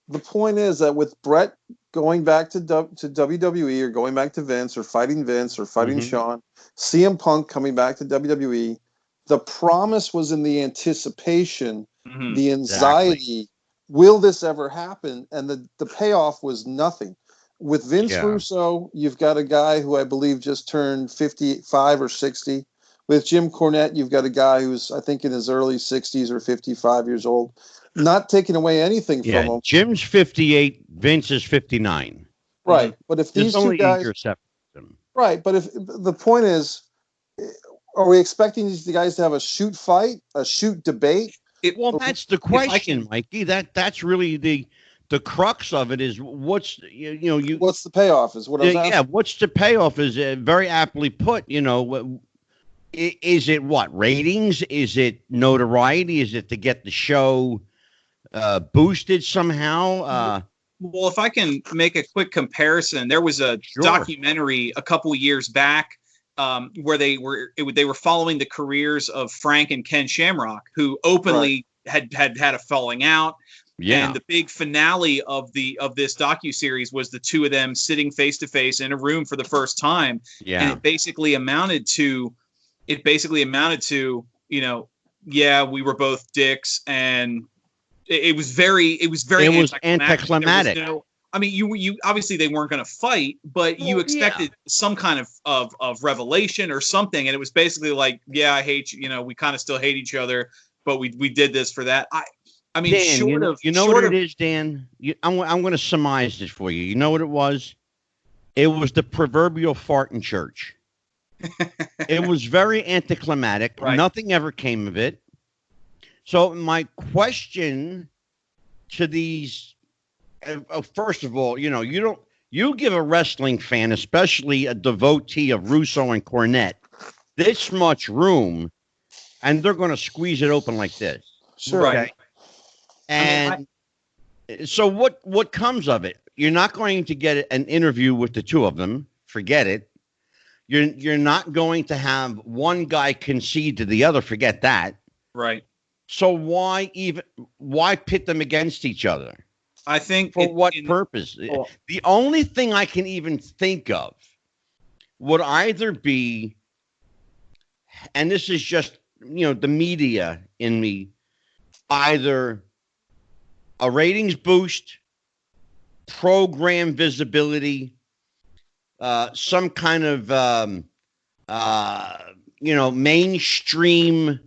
B: The point is that with Bret going back to WWE or going back to Vince or fighting Shawn, CM Punk coming back to WWE, the promise was in the anticipation, the anxiety. Will this ever happen? And the payoff was nothing. With Vince Russo, you've got a guy who I believe just turned 55 or 60. With Jim Cornette, you've got a guy who's, I think, in his early 60s or 55 years old. Not taking away anything from him.
A: Jim's 58, Vince is 59.
B: Right. But if these two guys... Right. But if the point is... Are we expecting these guys to have a shoot fight, a shoot debate?
A: That's the question, Mikey. That's really the crux of it. Is what's
B: what's the payoff? Is what I was asking.
A: Yeah, what's the payoff? Is very aptly put. Is it what ratings? Is it notoriety? Is it to get the show boosted somehow?
C: Well, if I can make a quick comparison, there was a documentary a couple years back. Where they were following the careers of Frank and Ken Shamrock, who openly had a falling out. Yeah. And the big finale of this docuseries was the two of them sitting face to face in a room for the first time. Yeah. And it basically amounted to, we were both dicks, and it was very anticlimactic. I mean, you obviously they weren't going to fight, but you expected some kind of revelation or something, and it was basically like, I hate you. We kind of still hate each other, but we did this for that. I mean,
A: Dan, you know
C: short
A: what
C: of
A: it is, Dan? I'm going to surmise this for you. You know what it was? It was the proverbial fart in church. It was very anticlimactic.
C: Right.
A: Nothing ever came of it. So my question to these, first of all, you give a wrestling fan, especially a devotee of Russo and Cornette, this much room, and they're going to squeeze it open like this.
B: Sure.
C: Right.
A: And so what comes of it? You're not going to get an interview with the two of them. Forget it. You're not going to have one guy concede to the other. Forget that.
C: Right.
A: So why pit them against each other?
C: I think
A: For what purpose?
D: Well-
A: The only thing I can even think of would either be, and this is just, the media in me, either a ratings boost, program visibility, some kind of, mainstream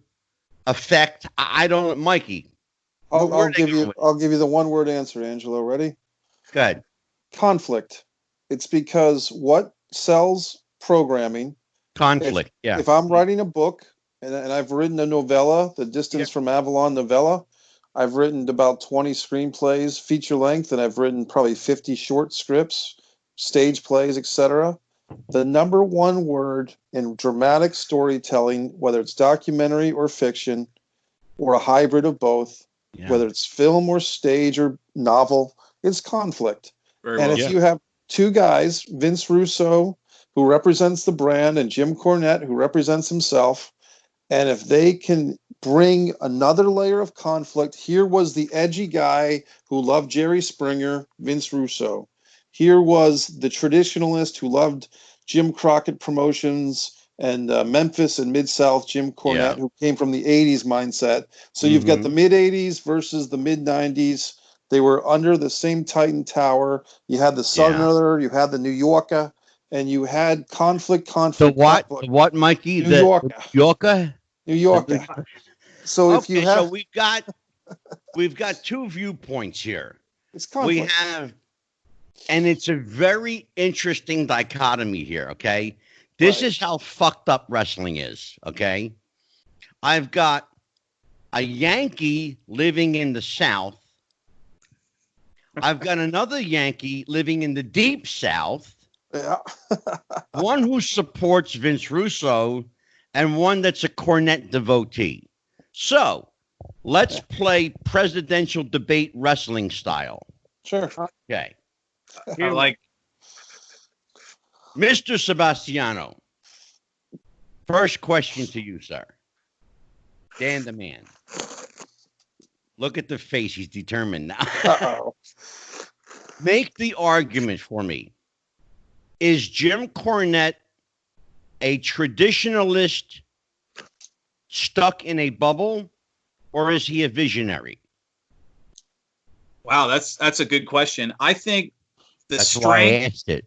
A: effect. I don't, Mikey.
B: I'll give you the one word answer, Angelo. Ready?
A: Go ahead.
B: Conflict. It's because what sells programming.
A: Conflict. Yeah.
B: If I'm writing a book and I've written a novella, The Distance from Avalon novella, I've written about 20 screenplays, feature length, and I've written probably 50 short scripts, stage plays, etc. The number one word in dramatic storytelling, whether it's documentary or fiction, or a hybrid of both, whether it's film or stage or novel, is conflict.
C: Very
B: And
C: well.
B: if you have two guys, Vince Russo, who represents the brand, and Jim Cornette, who represents himself, and if they can bring another layer of conflict, here was the edgy guy who loved Jerry Springer, Vince Russo. Here was the traditionalist who loved Jim Crockett Promotions and Memphis and Mid-South, Jim Cornette, who came from the 80s mindset. So you've got the mid-80s versus the mid-90s. They were under the same Titan Tower. You had the Southerner, you had the New Yorker, and you had conflict.
A: The what? The what, Mikey?
B: New Yorker.
A: New Yorker?
B: So if you have,
A: so we've got two viewpoints here.
B: It's conflict.
A: We have, and it's a very interesting dichotomy here. Okay, this is how fucked up wrestling is. Okay, I've got a Yankee living in the South. I've got another Yankee living in the deep South.
B: Yeah.
A: One who supports Vince Russo and one that's a Cornette devotee. So let's play presidential debate wrestling style.
B: Sure.
A: Okay.
C: I like
A: Mr. Sebastiano. First question to you, sir. Dan the man. Look at the face. He's determined now.
B: Uh-oh.
A: Make the argument for me. Is Jim Cornette a traditionalist stuck in a bubble, or is he a visionary?
C: Wow, that's a good question. I think
A: That's why I asked it.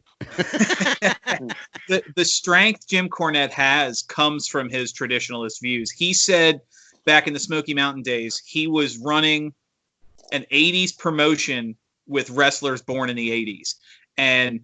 C: the strength Jim Cornette has comes from his traditionalist views. He said back in the Smoky Mountain days, he was running an 80s promotion with wrestlers born in the 80s. And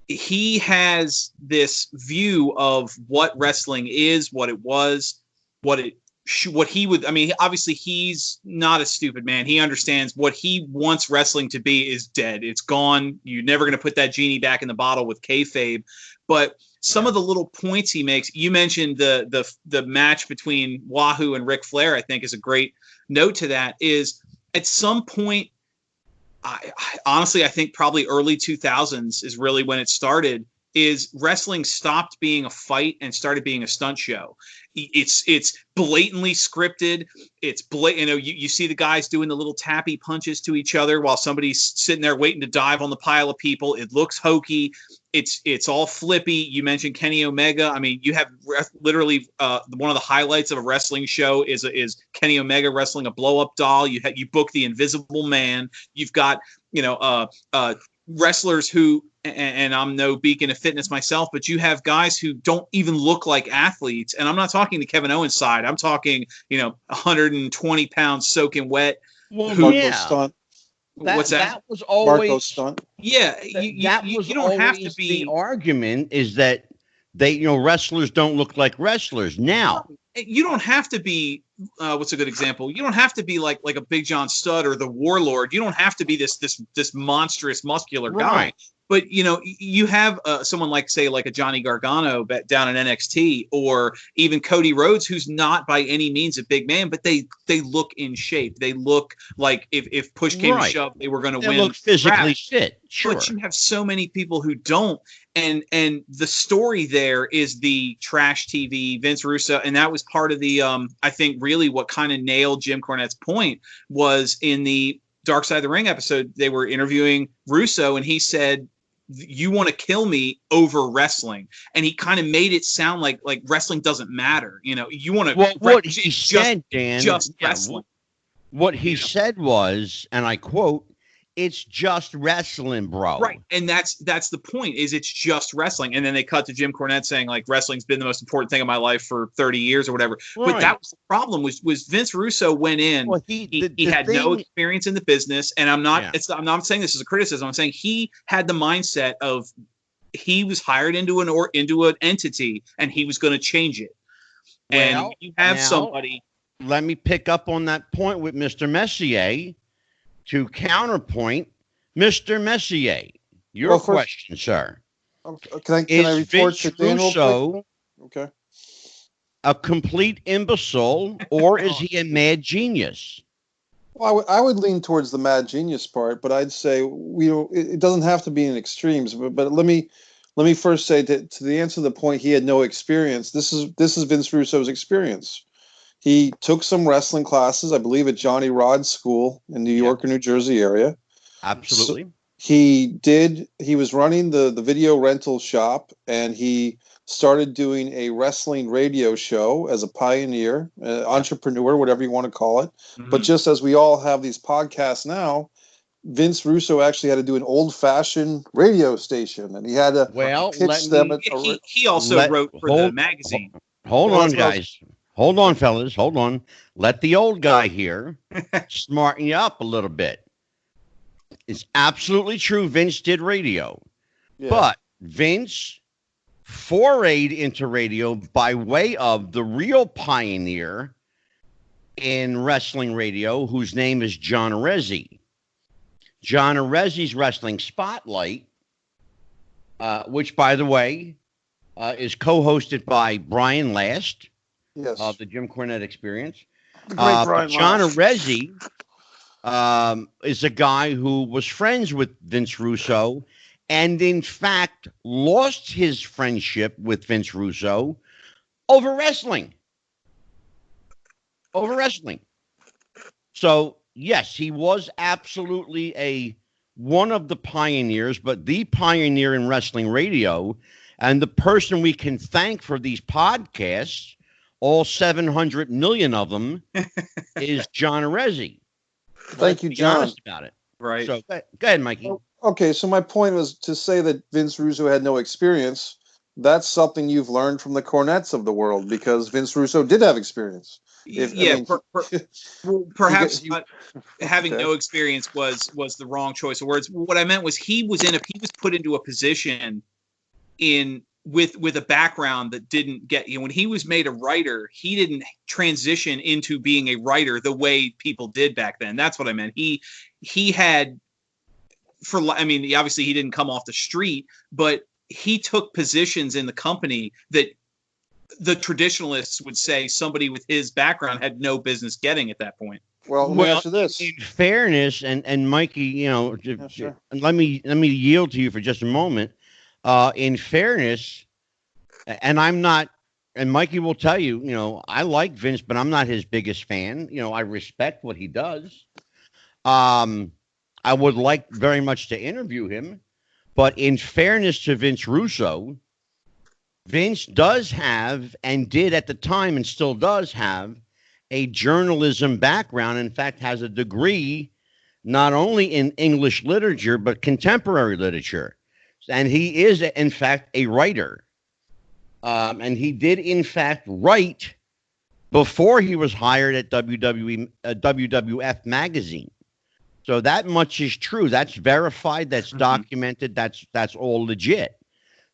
C: he has this view of what wrestling is, what it was, what he would. I mean, obviously, he's not a stupid man. He understands what he wants wrestling to be is dead. It's gone. You're never going to put that genie back in the bottle with kayfabe. But some of the little points he makes, you mentioned the match between Wahoo and Ric Flair, I think is a great note to that, is at some point, I honestly, I think probably early 2000s is really when it started, is wrestling stopped being a fight and started being a stunt show. It's blatantly scripted. It's you see the guys doing the little tappy punches to each other while somebody's sitting there waiting to dive on the pile of people. It looks hokey. It's all flippy. You mentioned Kenny Omega. I mean, you have literally one of the highlights of a wrestling show is Kenny Omega wrestling a blow up doll. You book the Invisible Man. You've got wrestlers who, and I'm no beacon of fitness myself, but you have guys who don't even look like athletes. And I'm not talking the Kevin Owens side. I'm talking 120 pounds soaking wet
A: Well,
C: who-
B: Marco
A: yeah.
B: stunt.
C: What's that?
A: That was
B: Marco
A: always
B: stunt.
C: Yeah,
A: that was
C: you don't have to
A: always
C: be.
A: the argument is that wrestlers don't look like wrestlers. Now,
C: You don't have to be. What's a good example? You don't have to be like a Big John Studd or the Warlord. You don't have to be this monstrous muscular guy.
A: Right.
C: But you have someone like, say, like a Johnny Gargano down in NXT, or even Cody Rhodes, who's not by any means a big man, but they look in shape. They look like if push came to
A: Right.
C: shove, they were going to
A: they
C: win.
A: look physically
C: Crap.
A: fit. Sure.
C: But you have so many people who don't, and the story there is the trash TV, Vince Russo, and that was part of the I think really what kind of nailed Jim Cornette's point was in the Dark Side of the Ring episode. They were interviewing Russo, and he said, "You want to kill me over wrestling," and he kind of made it sound like wrestling doesn't matter. You want to.
A: Well, what he said, Dan,
C: just wrestling.
A: What he said was, and I quote, "It's just wrestling, bro."
C: Right, and that's the point. Is it's just wrestling, and then they cut to Jim Cornette saying like wrestling's been the most important thing in my life for 30 years or whatever.
A: Right.
C: But that was the problem. Was Vince Russo went in.
A: Well,
C: he had no experience in the business, and I'm not saying this is a criticism. I'm saying he had the mindset of he was hired into an entity, and he was going to change it. And you have somebody.
A: Let me pick up on that point with Mr. Messier to counterpoint. Mr. Messier, your question, sir.
B: Can I report to Dan
A: Russo
B: Okay.
A: a complete imbecile, or is he a mad genius?
B: Well, I would lean towards the mad genius part, but I'd say it doesn't have to be in extremes. But let me first say to the answer to the point, he had no experience. This is Vince Russo's experience. He took some wrestling classes, I believe, at Johnny Rod's school in New York or New Jersey area.
A: Absolutely.
B: So he was running the video rental shop, and he started doing a wrestling radio show as a pioneer, entrepreneur, whatever you want to call it. Mm-hmm. But just as we all have these podcasts now, Vince Russo actually had to do an old-fashioned radio station, and he had to pitch them.
C: He also wrote for the magazine.
A: Hold on, guys. Hold on, fellas. Hold on. Let the old guy here smarten you up a little bit. It's absolutely true. Vince did radio, but Vince forayed into radio by way of the real pioneer in wrestling radio, whose name is John Arezzi. John Arezzi's Wrestling Spotlight, which, by the way, is co-hosted by Brian Last of the Jim Cornette Experience. John Arezzi is a guy who was friends with Vince Russo, and in fact lost his friendship with Vince Russo over wrestling. So yes, he was absolutely one of the pioneers, but the pioneer in wrestling radio, and the person we can thank for these podcasts, all 700 million of them, is John Arezzi.
B: Thank you, John.
A: Be honest about it.
C: Right.
A: So go ahead, Mikey.
B: Okay, so my point was to say that Vince Russo had no experience. That's something you've learned from the Cornettes of the world, because Vince Russo did have experience.
C: Perhaps having no experience was the wrong choice of words. What I meant was he was put into a position with a background that didn't get when he was made a writer, he didn't transition into being a writer the way people did back then. That's what I meant. He had obviously he didn't come off the street, but he took positions in the company that the traditionalists would say somebody with his background had no business getting at that point.
B: Well, let me answer this.
A: In fairness, and Mikey,
B: sure.
A: let me yield to you for just a moment. In fairness, and I'm not, and Mikey will tell you, I like Vince, but I'm not his biggest fan. I respect what he does. I would like very much to interview him, but in fairness to Vince Russo, Vince does have, and did at the time, and still does have, a journalism background. In fact, has a degree not only in English literature, but contemporary literature. And he is, in fact, a writer. And he did, in fact, write before he was hired at WWF magazine. So that much is true. That's verified. That's documented. That's all legit.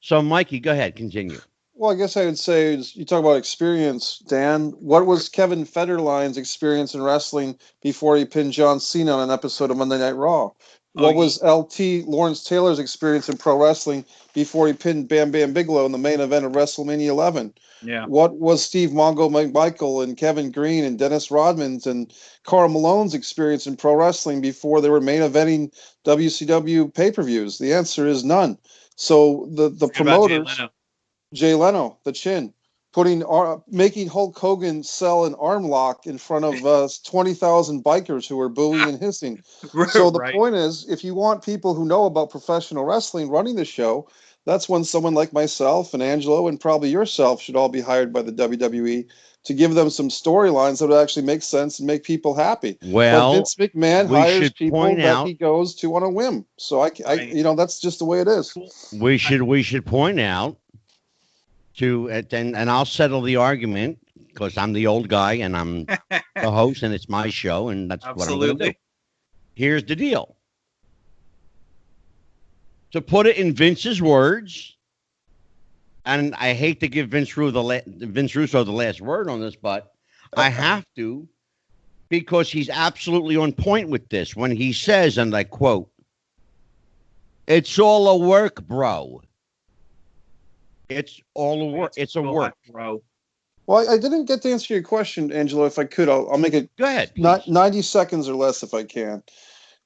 A: So, Mikey, go ahead. Continue.
B: Well, I guess I would say you talk about experience, Dan. What was Kevin Federline's experience in wrestling before he pinned John Cena on an episode of Monday Night Raw? What was LT Lawrence Taylor's experience in pro wrestling before he pinned Bam Bam Bigelow in the main event of WrestleMania 11?
C: Yeah.
B: What was Steve Mongo McMichael and Kevin Green and Dennis Rodman's and Karl Malone's experience in pro wrestling before they were main eventing WCW pay-per-views? The answer is none. So the promoters, Jay Leno, the Chin, making Hulk Hogan sell an arm lock in front of 20,000 bikers who were booing and hissing. So the point is, if you want people who know about professional wrestling running the show, that's when someone like myself and Angelo and probably yourself should all be hired by the WWE to give them some storylines that would actually make sense and make people happy.
A: Well,
B: but Vince McMahon hires people that he goes to on a whim. So I that's just the way it is.
A: We should point out and I'll settle the argument because I'm the old guy and I'm the host and it's my show and that's what I'm going to do. Here's the deal. To put it in Vince's words, and I hate to give Vince Russo the last word on this, but I have to because he's absolutely on point with this when he says, and I quote, "It's all a work, bro. It's all a work. It's a work,
C: bro."
B: Well, I didn't get to answer your question, Angelo. If I could, I'll make it.
A: Go ahead.
B: Not 90 seconds or less, if I can.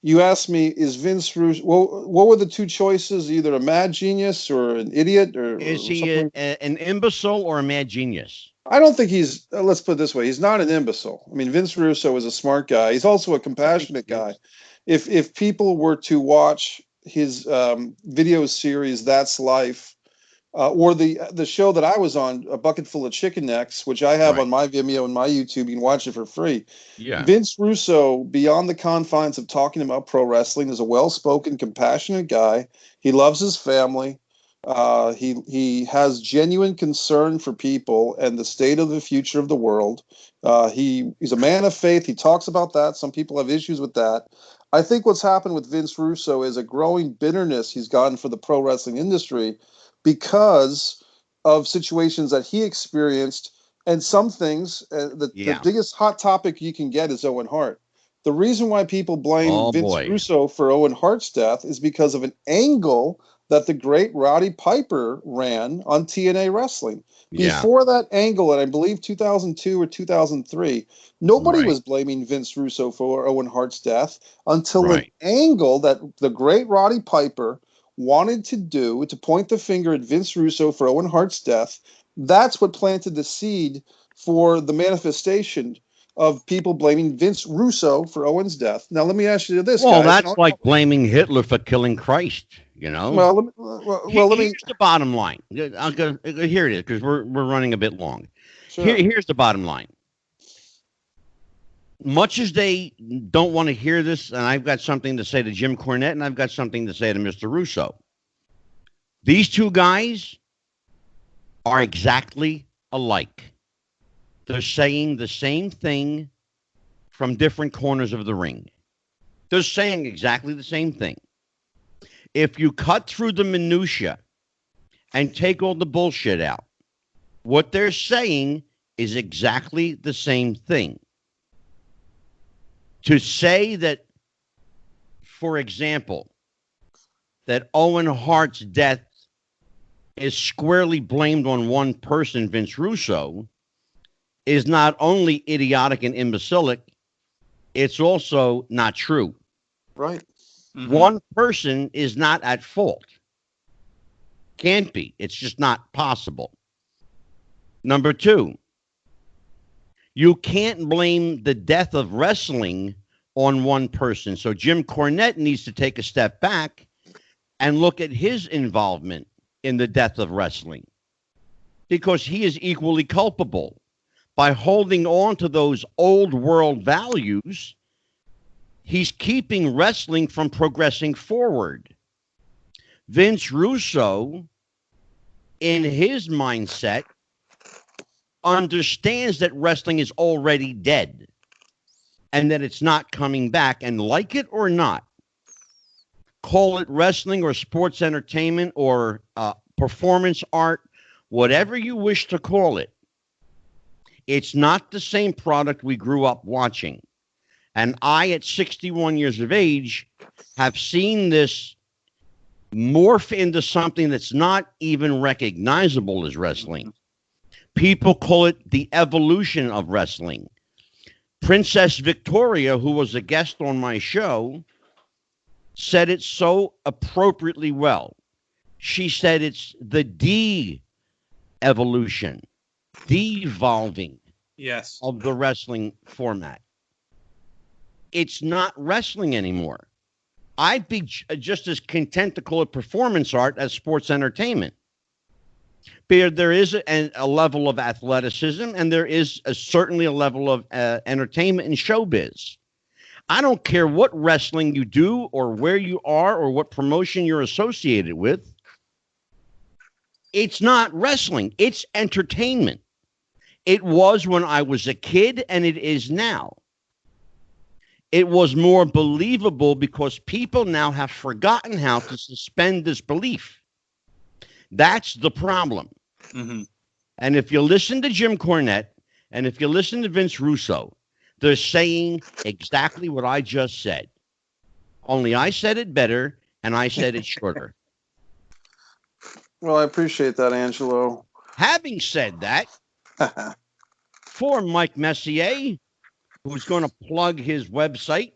B: You asked me, is Vince Russo? Well, what were the two choices? Either a mad genius or an idiot, or
A: is he an imbecile or a mad genius?
B: I don't think he's. Let's put it this way: he's not an imbecile. I mean, Vince Russo is a smart guy. He's also a compassionate guy. If people were to watch his video series, That's Life. Or the show that I was on, A Bucket Full of Chicken Necks, which I have on my Vimeo and my YouTube. You can watch it for free.
A: Yeah.
B: Vince Russo, beyond the confines of talking about pro wrestling, is a well-spoken, compassionate guy. He loves his family. He has genuine concern for people and the state of the future of the world. He's a man of faith. He talks about that. Some people have issues with that. I think what's happened with Vince Russo is a growing bitterness he's gotten for the pro wrestling industry because of situations that he experienced, and some things. The biggest hot topic you can get is Owen Hart. The reason why people blame Vince Russo for Owen Hart's death is because of an angle that the great Roddy Piper ran on TNA Wrestling. Before that angle, and I believe 2002 or 2003, nobody was blaming Vince Russo for Owen Hart's death until an angle that the great Roddy Piper wanted to do to point the finger at Vince Russo for Owen Hart's death. That's what planted the seed for the manifestation of people blaming Vince Russo for Owen's death. Now, let me ask you this.
A: Well, guys. That's like blaming Hitler for killing Christ, you know?
B: Well,
A: here's the bottom line. I'll go, here it is, because we're running a bit long.
B: Sure.
A: Here's the bottom line. Much as they don't want to hear this, and I've got something to say to Jim Cornette, and I've got something to say to Mr. Russo. These two guys are exactly alike. They're saying the same thing from different corners of the ring. They're saying exactly the same thing. If you cut through the minutia and take all the bullshit out, what they're saying is exactly the same thing. To say that, for example, that Owen Hart's death is squarely blamed on one person, Vince Russo, is not only idiotic and imbecilic, it's also not true.
B: Right.
A: Mm-hmm. One person is not at fault. Can't be. It's just not possible. Number two, you can't blame the death of wrestling on one person. So Jim Cornette needs to take a step back and look at his involvement in the death of wrestling, because he is equally culpable. By holding on to those old world values, he's keeping wrestling from progressing forward. Vince Russo, in his mindset, understands that wrestling is already dead and that it's not coming back. And like it or not, call it wrestling or sports entertainment or performance art, whatever you wish to call it, it's not the same product we grew up watching. And I, at 61 years of age, have seen this morph into something that's not even recognizable as wrestling. People call it the evolution of wrestling. Princess Victoria, who was a guest on my show, said it so appropriately well. She said it's the de-evolution, devolving
C: Yes.
A: of the wrestling format. It's not wrestling anymore. I'd be just as content to call it performance art as sports entertainment. But there is a level of athleticism, and there is certainly a level of entertainment in showbiz. I don't care what wrestling you do or where you are or what promotion you're associated with. It's not wrestling. It's entertainment. It was when I was a kid, and it is now. It was more believable because people now have forgotten how to suspend disbelief. That's the problem.
C: Mm-hmm.
A: And if you listen to Jim Cornette and if you listen to Vince Russo, they're saying exactly what I just said. Only I said it better and I said it shorter.
B: Well, I appreciate that, Angelo.
A: Having said that, for Mike Messier, who's going to plug his website.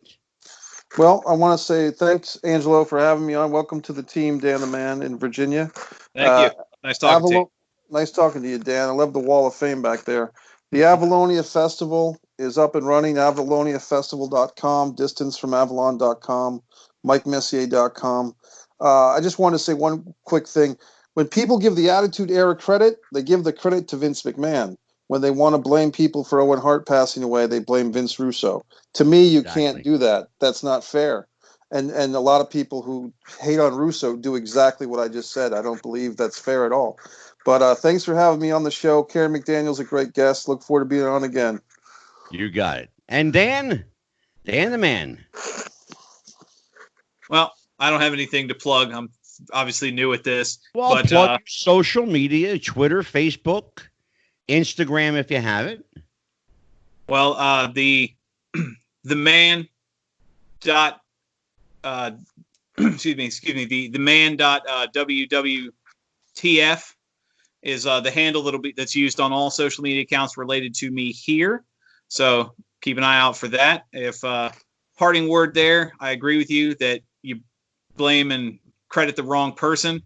B: Well, I want to say thanks, Angelo, for having me on. Welcome to the team, Dan the Man in Virginia.
C: Thank you. Nice talking to you.
B: Nice talking to you, Dan. I love the Wall of Fame back there. The Avalonia Festival is up and running. AvaloniaFestival.com, distance from Avalon.com, MikeMessier.com. I just want to say one quick thing. When people give the Attitude Era credit, they give the credit to Vince McMahon. When they want to blame people for Owen Hart passing away, they blame Vince Russo. To me, you can't do that. That's not fair. And a lot of people who hate on Russo do exactly what I just said. I don't believe that's fair at all. But thanks for having me on the show. Karen McDaniel's a great guest. Look forward to being on again.
A: You got it. And Dan the Man.
C: Well, I don't have anything to plug. I'm obviously new at this.
A: Well,
C: but,
A: plug social media, Twitter, Facebook, Instagram if you have it.
C: Well, the man dot excuse me, the man dot WWTF is the handle that's used on all social media accounts related to me here. So keep an eye out for that. If parting word there, I agree with you that you blame and credit the wrong person.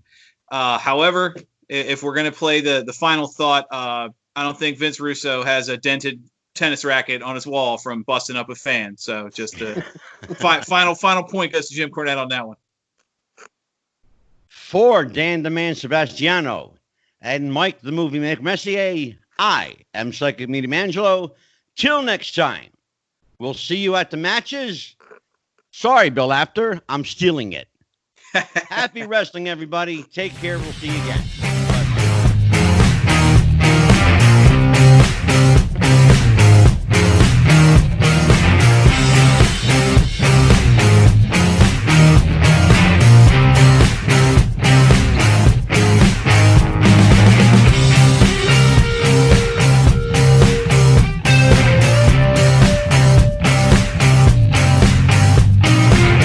C: However, if we're going to play the final thought, I don't think Vince Russo has a dented tennis racket on his wall from busting up a fan. So just final point goes to Jim Cornette on that one.
A: For Dan the Man Sebastiano and Mike the Movie Maker Messier, I am Psychic Medium Angelo. Till next time, we'll see you at the matches. Sorry, Bill Apter, I'm stealing it. Happy wrestling, everybody. Take care. We'll see you again.